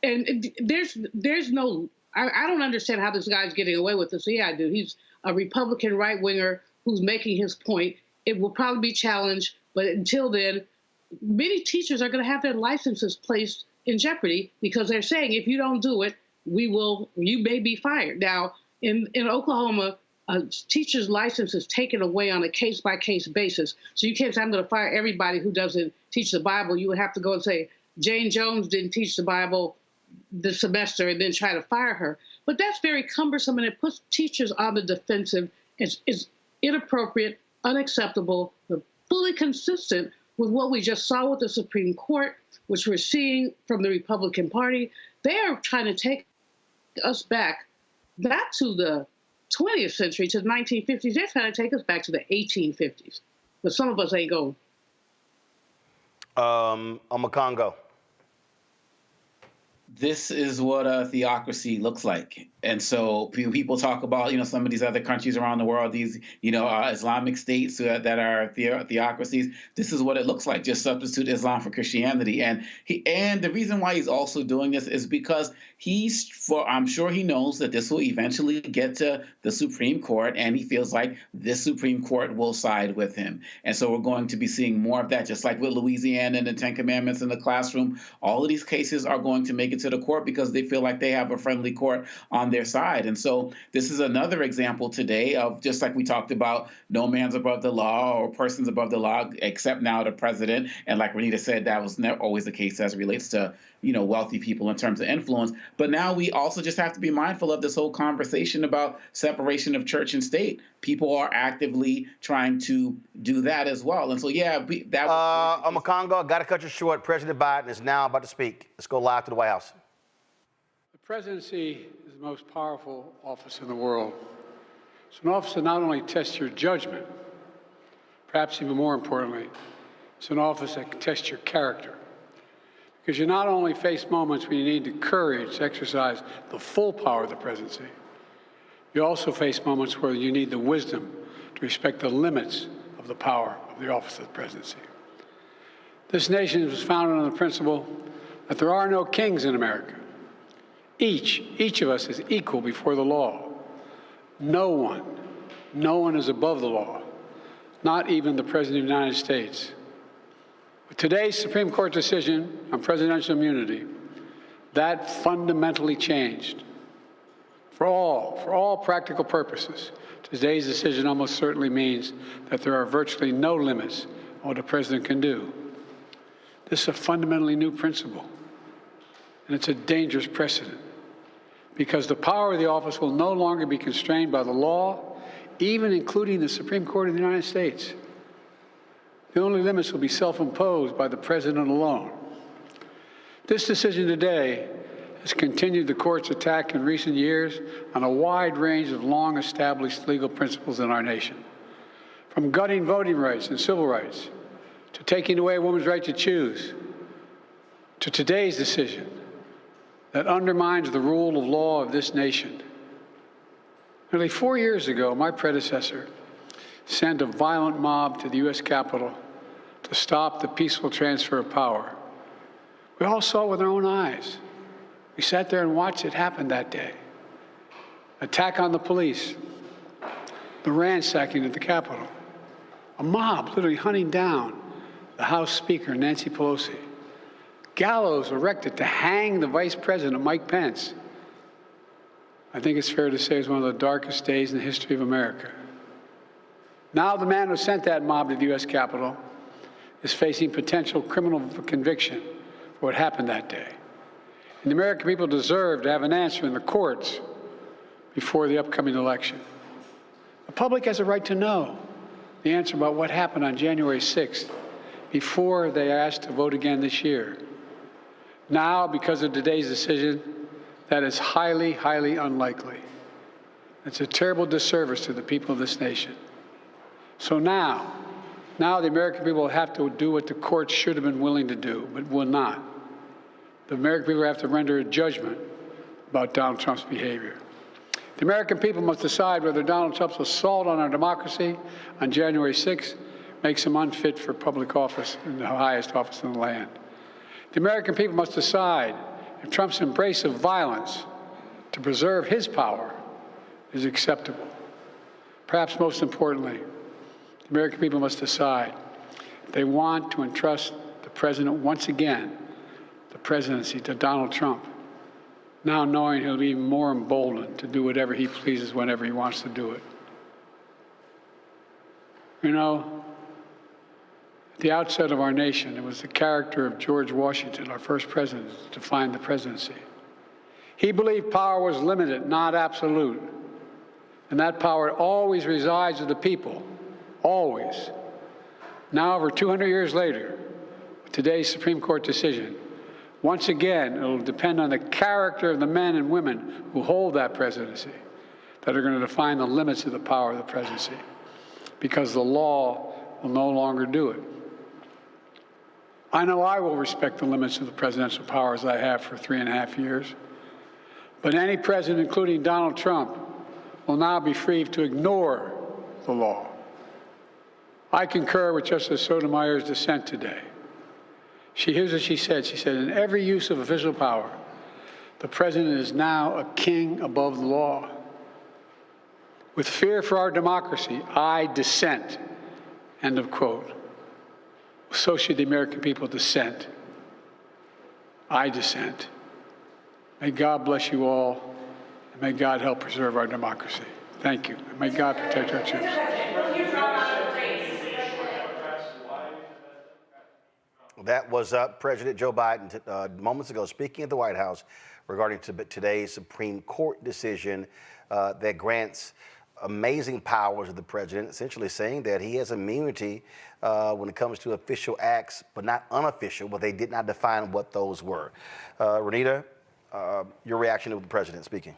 And there's no, I don't understand how this guy's getting away with this. Yeah, I do. He's a Republican right-winger who's making his point. It will probably be challenged, but until then, many teachers are going to have their licenses placed in jeopardy because they're saying, if you don't do it, you may be fired. Now, in Oklahoma, a teacher's license is taken away on a case-by-case basis. So you can't say, I'm going to fire everybody who doesn't teach the Bible. You would have to go and say, Jane Jones didn't teach the Bible this semester, and then try to fire her. But that's very cumbersome, and it puts teachers on the defensive. It's inappropriate, unacceptable, but fully consistent with what we just saw with the Supreme Court, which we're seeing from the Republican Party. They are trying to take us back, not to the 20th century, to the 1950s. They're trying to take us back to the 1850s. But some of us ain't going. Congo. This is what a theocracy looks like. And so people talk about, some of these other countries around the world, these, Islamic states that are theocracies. This is what it looks like. Just substitute Islam for Christianity. And the reason why he's also doing this is because I'm sure he knows that this will eventually get to the Supreme Court, and he feels like this Supreme Court will side with him. And so we're going to be seeing more of that, just like with Louisiana and the Ten Commandments in the classroom. All of these cases are going to make it to the court because they feel like they have a friendly court on their side. And so this is another example today of, just like we talked about, no man's above the law or persons above the law, except now the president. And like Renita said, that was never always the case as it relates to, wealthy people in terms of influence. But now we also just have to be mindful of this whole conversation about separation of church and state. People are actively trying to do that as well. And so, that was... Congo, got to cut you short. President Biden is now about to speak. Let's go live to the White House. The presidency is the most powerful office in the world. It's an office that not only tests your judgment, perhaps even more importantly, it's an office that can test your character. Because you not only face moments when you need the courage to exercise the full power of the presidency, you also face moments where you need the wisdom to respect the limits of the power of the office of the presidency. This nation was founded on the principle that there are no kings in America. Each of us is equal before the law. No one is above the law, not even the President of the United States. With today's Supreme Court decision on presidential immunity, that fundamentally changed. For all practical purposes, today's decision almost certainly means that there are virtually no limits on what a president can do. This is a fundamentally new principle, and it's a dangerous precedent, because the power of the office will no longer be constrained by the law, even including the Supreme Court of the United States. The only limits will be self-imposed by the president alone. This decision today has continued the court's attack in recent years on a wide range of long-established legal principles in our nation, from gutting voting rights and civil rights, to taking away a woman's right to choose, to today's decision that undermines the rule of law of this nation. Nearly 4 years ago, my predecessor sent a violent mob to the U.S. Capitol to stop the peaceful transfer of power. We all saw it with our own eyes. We sat there and watched it happen that day. Attack on the police, the ransacking at the Capitol, a mob literally hunting down the House Speaker, Nancy Pelosi, gallows erected to hang the Vice President, Mike Pence. I think it's fair to say it's one of the darkest days in the history of America. Now the man who sent that mob to the U.S. Capitol is facing potential criminal conviction for what happened that day. And the American people deserve to have an answer in the courts before the upcoming election. The public has a right to know the answer about what happened on January 6th before they are asked to vote again this year. Now, because of today's decision, that is highly, highly unlikely. It's a terrible disservice to the people of this nation. So now the American people have to do what the courts should have been willing to do, but will not. The American people have to render a judgment about Donald Trump's behavior. The American people must decide whether Donald Trump's assault on our democracy on January 6th makes him unfit for public office in the highest office in the land. The American people must decide if Trump's embrace of violence to preserve his power is acceptable. Perhaps most importantly, the American people must decide if they want to entrust the president once again, the presidency, to Donald Trump, now knowing he'll be even more emboldened to do whatever he pleases whenever he wants to do it. You know, at the outset of our nation, it was the character of George Washington, our first president, to define the presidency. He believed power was limited, not absolute. And that power always resides with the people, always. Now, over 200 years later, with today's Supreme Court decision, once again, it'll depend on the character of the men and women who hold that presidency that are going to define the limits of the power of the presidency, because the law will no longer do it. I know I will respect the limits of the presidential powers I have for 3.5 years, but any president, including Donald Trump, will now be free to ignore the law. I concur with Justice Sotomayor's dissent today. Here's what she said. She said, in every use of official power, the president is now a king above the law. With fear for our democracy, I dissent. End of quote. So should the American people dissent. I dissent. May God bless you all, and may God help preserve our democracy. Thank you. And may God protect our troops. That was President Joe Biden moments ago speaking at the White House regarding today's Supreme Court decision that grants amazing powers of the president, essentially saying that he has immunity when it comes to official acts, but not unofficial, but they did not define what those were. Renita, your reaction to the president speaking?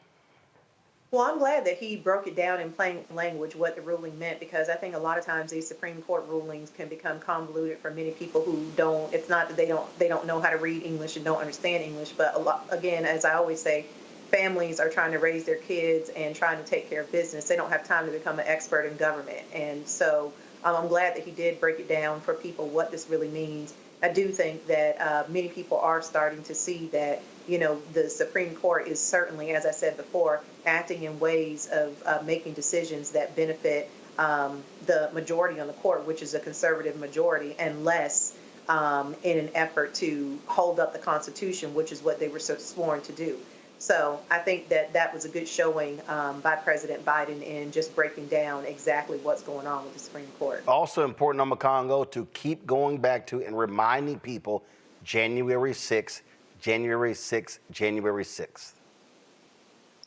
Well, I'm glad that he broke it down in plain language what the ruling meant, because I think a lot of times these Supreme Court rulings can become convoluted for many people who don't. It's not that they don't know how to read English and don't understand English, but a lot, again, as I always say, families are trying to raise their kids and trying to take care of business. They don't have time to become an expert in government, and so I'm glad that he did break it down for people what this really means. I do think that many people are starting to see that, you know, the Supreme Court is certainly, as I said before, acting in ways of making decisions that benefit the majority on the court, which is a conservative majority, and less in an effort to hold up the Constitution, which is what they were sworn to do. So I think that that was a good showing by President Biden in just breaking down exactly what's going on with the Supreme Court. Also important on Congo to keep going back to and reminding people January 6th, January 6th, January 6th.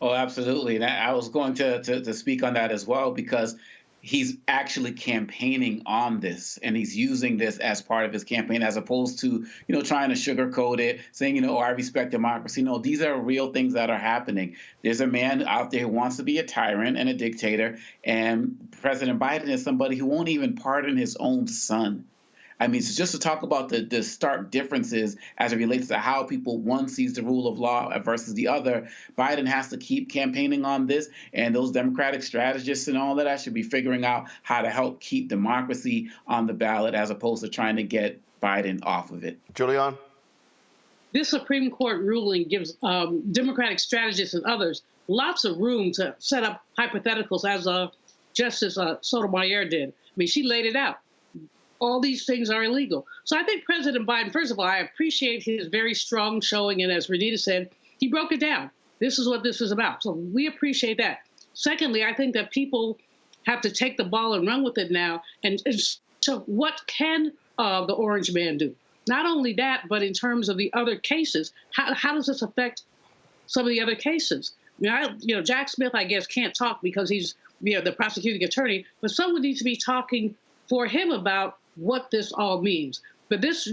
Oh, absolutely. And I was going to speak on that as well, because he's actually campaigning on this, and he's using this as part of his campaign, as opposed to, you know, trying to sugarcoat it, saying, you know, oh, I respect democracy. No, these are real things that are happening. There's a man out there who wants to be a tyrant and a dictator, and President Biden is somebody who won't even pardon his own son. I mean, so just to talk about the stark differences as it relates to how one sees the rule of law versus the other, Biden has to keep campaigning on this, and those Democratic strategists and all that should be figuring out how to help keep democracy on the ballot as opposed to trying to get Biden off of it. Julian? This Supreme Court ruling gives Democratic strategists and others lots of room to set up hypotheticals, as Justice Sotomayor did. I mean, she laid it out. All these things are illegal. So I think President Biden, first of all, I appreciate his very strong showing. And as Renita said, he broke it down. This is what this is about. So we appreciate that. Secondly, I think that people have to take the ball and run with it now. And so what can the Orange Man do? Not only that, but in terms of the other cases, how does this affect some of the other cases? I mean, Jack Smith, I guess, can't talk because he's the prosecuting attorney, but someone needs to be talking for him about what this all means. But this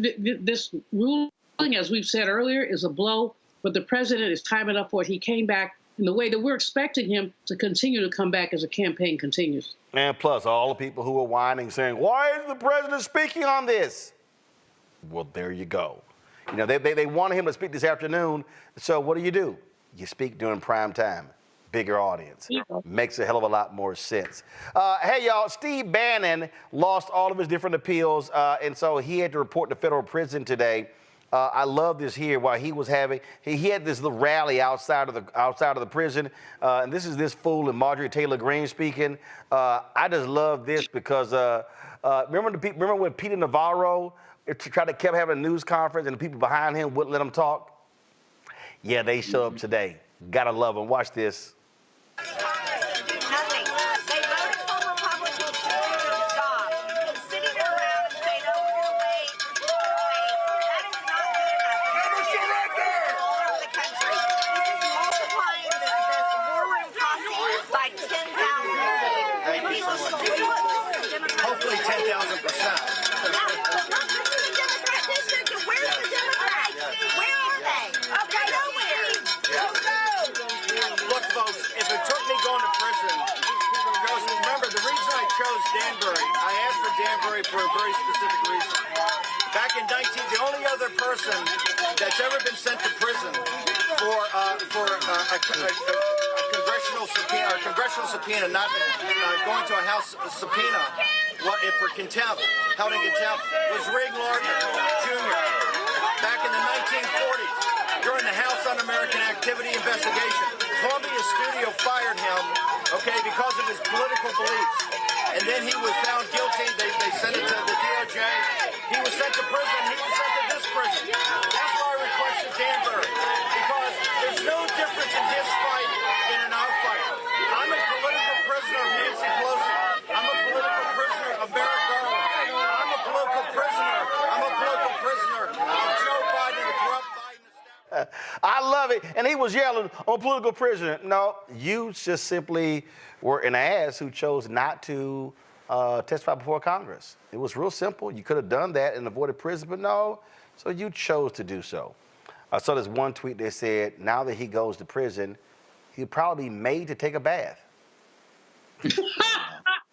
ruling, as we've said earlier, is a blow, but the president is timing up for it. He came back in the way that we're expecting him to continue to come back as the campaign continues. And plus, all the people who are whining, saying, why is the president speaking on this? Well, there you go. You know, they wanted him to speak this afternoon, so what do? You speak during prime time. Bigger audience. Makes a hell of a lot more sense. Hey, y'all, Steve Bannon lost all of his different appeals, and so he had to report to federal prison today I love this here. While he was having, he had this little rally outside of the prison, and this is this fool and Marjorie Taylor Greene speaking. I just love this because remember when Peter Navarro kept having a news conference and the people behind him wouldn't let him talk? Yeah, they show up today. Gotta love them. Watch this. Hopefully 10,000%. Look, folks, if it took me going to prison, remember, the reason I chose Danbury, I asked for Danbury for a very specific reason. Back in the only other person that's ever been sent to prison for a congressional subpoena, not going to a House subpoena, for contempt, held in contempt, was Rig Lardner Jr. Back in the 1940s, during the House Un-American Activity investigation, Columbia Studio fired him, because of his political beliefs. And then he was found guilty. They sent it to the DOJ. He was sent to prison. He was sent to this prison. That's why I requested Danbury, because there's no difference in his fight and in our fight. I'm a political prisoner of Nancy Pelosi. I'm a political prisoner of Merrick Garland. I'm a political prisoner of Joe Biden, the corrupt Biden. I love it. And he was yelling on political prisoner. No, you just simply were an ass who chose not to testify before Congress. It was real simple. You could have done that and avoided prison, but no. So you chose to do so. I saw this one tweet that said, now that he goes to prison, he'll probably be made to take a bath.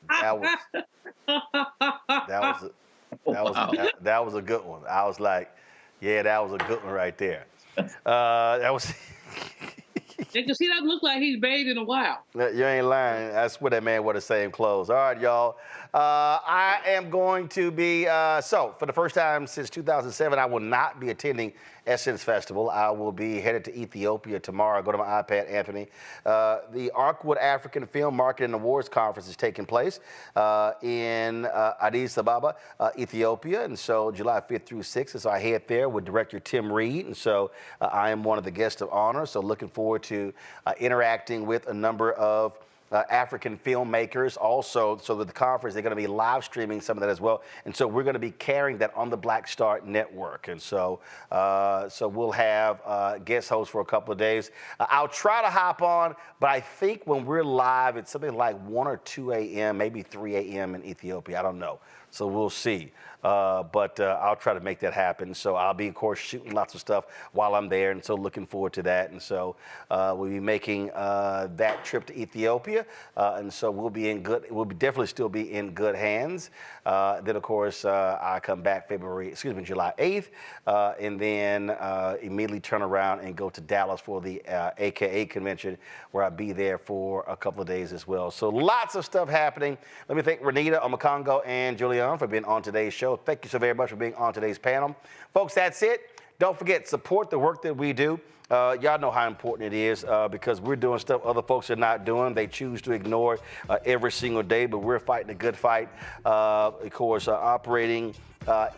That was a good one. I was like, yeah, that was a good one right there. That was. Because he doesn't look like he's bathed in a while. You ain't lying. I swear that man wore the same clothes. All right, y'all. I am going to be, for the first time since 2007, I will not be attending Essence Festival. I will be headed to Ethiopia tomorrow. Go to my iPad, Anthony. The Arkwood African Film Market and Awards Conference is taking place in Addis Ababa, Ethiopia. And so July 5th through 6th. And so I head there with director Tim Reed. And so I am one of the guests of honor. So looking forward to interacting with a number of African filmmakers. Also, so with the conference, they're going to be live streaming some of that as well. And so we're going to be carrying that on the Black Star Network. And so we'll have guest hosts for a couple of days. I'll try to hop on, but I think when we're live, it's something like 1 or 2 a.m., maybe 3 a.m. in Ethiopia. I don't know. So we'll see. But I'll try to make that happen. So I'll be, of course, shooting lots of stuff while I'm there. And so looking forward to that. And so we'll be making that trip to Ethiopia. And so we'll definitely still be in good hands. Then, of course, I come back July 8th. And then immediately turn around and go to Dallas for the AKA convention, where I'll be there for a couple of days as well. So lots of stuff happening. Let me thank Renita Omakongo and Julian for being on today's show. Thank you so very much for being on today's panel. Folks, that's it. Don't forget, support the work that we do. Y'all know how important it is because we're doing stuff other folks are not doing. They choose to ignore it every single day, but we're fighting a good fight. Of course, operating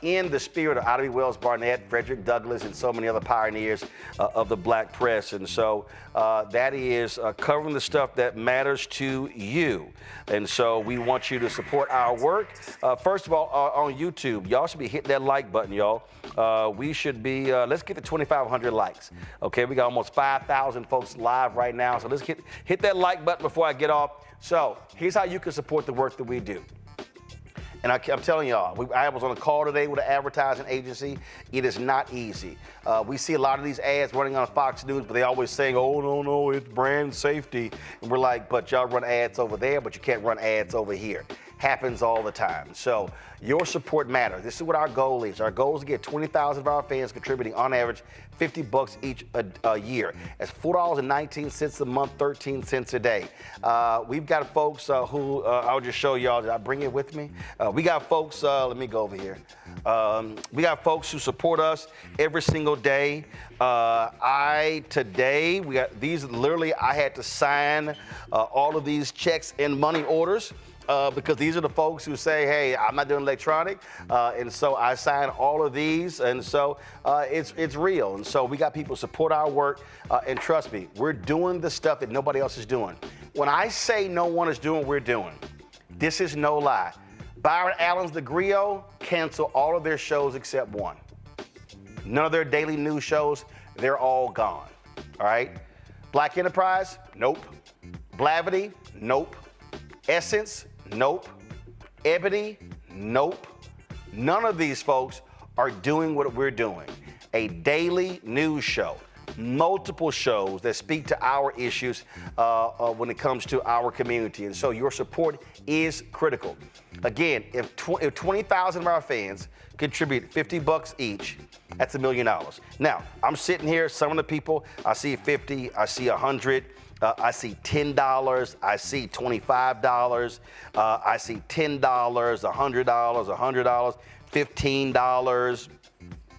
in the spirit of Ida B. Wells Barnett, Frederick Douglass, and so many other pioneers of the black press. And so that is covering the stuff that matters to you. And so we want you to support our work. First of all, on YouTube, y'all should be hitting that like button, y'all. We should be, let's get to 2,500 likes. Okay, we got almost 5,000 folks live right now. So let's hit that like button before I get off. So here's how you can support the work that we do. And I'm telling y'all, I was on a call today with an advertising agency. It is not easy. We see a lot of these ads running on Fox News, but they always saying, oh, no, it's brand safety. And we're like, but y'all run ads over there, but you can't run ads over here. happens all the time. So your support matters. This is what our goal is. Our goal is to get 20,000 of our fans contributing on average $50 each a year. That's $4.19 a month, 13 cents a day. We've got folks who, I'll just show y'all, did I bring it with me? We got folks, let me go over here. We got folks who support us every single day. Today, we got these, literally, I had to sign all of these checks and money orders. Because these are the folks who say, hey, I'm not doing electronic, and so I sign all of these, and so it's real. And so we got people support our work, and trust me, we're doing the stuff that nobody else is doing. When I say no one is doing what we're doing, this is no lie. Byron Allen's The Griot canceled all of their shows except one. None of their daily news shows, they're all gone, all right? Black Enterprise, nope. Blavity, nope. Essence, nope. Ebony, nope. None of these folks are doing what we're doing. A daily news show, multiple shows that speak to our issues when it comes to our community. And so your support is critical. Again, if 20,000 of our fans contribute $50 each, that's $1 million. Now, I'm sitting here, some of the people, I see 50, I see 100. I see $10, I see $25, I see $10, $100, $15,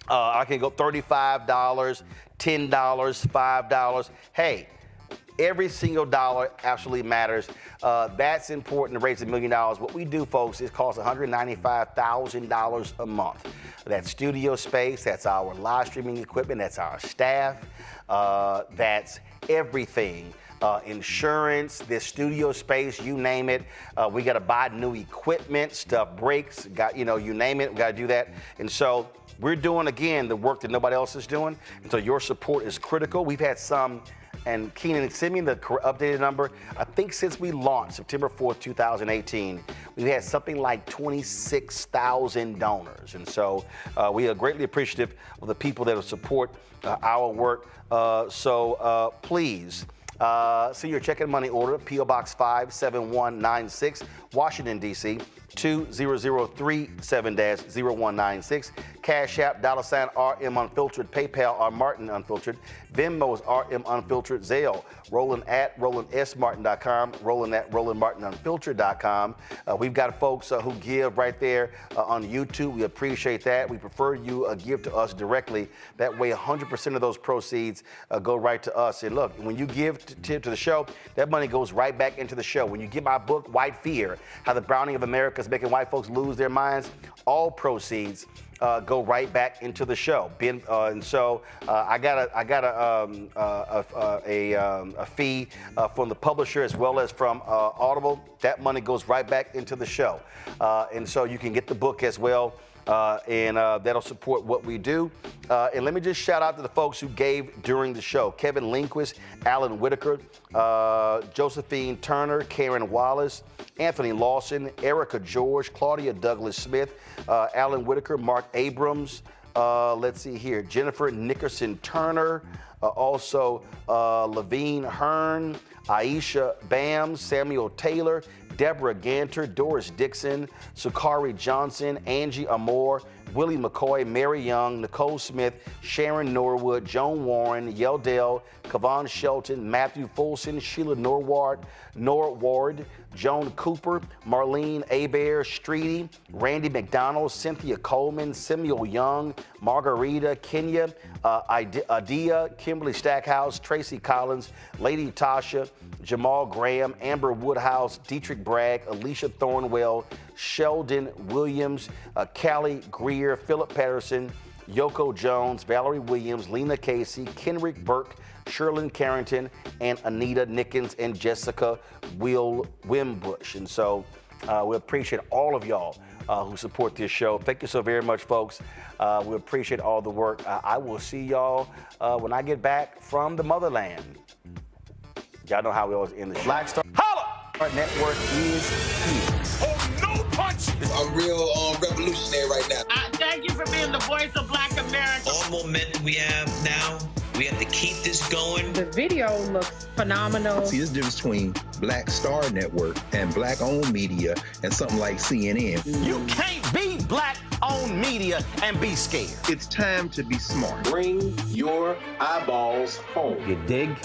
I can go $35, $10, $5. Hey, every single dollar absolutely matters. That's important to raise $1 million. What we do, folks, is cost $195,000 a month. That's studio space, that's our live streaming equipment, that's our staff, that's everything. Insurance, this studio space, you name it. We got to buy new equipment, stuff breaks, you name it, we got to do that. And so we're doing, again, the work that nobody else is doing. And so your support is critical. We've had some, and Keenan, send me the updated number. I think since we launched September 4th, 2018, we've had something like 26,000 donors. And so we are greatly appreciative of the people that will support our work. So please, see your check and money order, P.O. Box 57196, Washington, D.C., 20037-0196. Cash App, $RM Unfiltered, PayPal, R Martin Unfiltered, Venmo is RM Unfiltered, Zelle, Roland at RolandSMartin.com, Roland at RolandMartinUnfiltered.com. We've got folks who give right there on YouTube. We appreciate that. We prefer you give to us directly. That way, 100% of those proceeds go right to us. And look, when you give to the show, that money goes right back into the show. When you get my book, White Fear, How the Browning of America is Making White Folks Lose Their Minds, all proceeds go right back into the show. And so I got a fee from the publisher as well as from Audible. That money goes right back into the show. And so you can get the book as well. And that'll support what we do. And let me just shout out to the folks who gave during the show. Kevin Lindquist, Alan Whitaker, Josephine Turner, Karen Wallace, Anthony Lawson, Erica George, Claudia Douglas Smith, Alan Whitaker, Mark Abrams, let's see here, Jennifer Nickerson Turner, also Levine Hearn, Aisha Bam, Samuel Taylor, Deborah Ganter, Doris Dixon, Sukari Johnson, Angie Amore, Willie McCoy, Mary Young, Nicole Smith, Sharon Norwood, Joan Warren, Yeldell, Kavon Shelton, Matthew Folson, Sheila Norward, Joan Cooper, Marlene Abair, Streety, Randy McDonald, Cynthia Coleman, Samuel Young, Margarita, Kenya, Adia, Kimberly Stackhouse, Tracy Collins, Lady Tasha, Jamal Graham, Amber Woodhouse, Dietrich Bragg, Alicia Thornwell, Sheldon Williams, Callie Greer, Philip Patterson, Yoko Jones, Valerie Williams, Lena Casey, Kenrick Burke, Sherlyn Carrington, and Anita Nickens and Jessica Wimbush. And so we appreciate all of y'all who support this show. Thank you so very much, folks. We appreciate all the work. I will see y'all when I get back from the motherland. Y'all know how we always end the show. Black Star Holla! Network is here. Oh, no punch! I'm real revolutionary right now. Thank you for being the voice of Black America. All momentum we have now, we have to keep this going. The video looks phenomenal. See, there's a difference between Black Star Network and Black-owned media and something like CNN. You can't be Black-owned media and be scared. It's time to be smart. Bring your eyeballs home. You dig?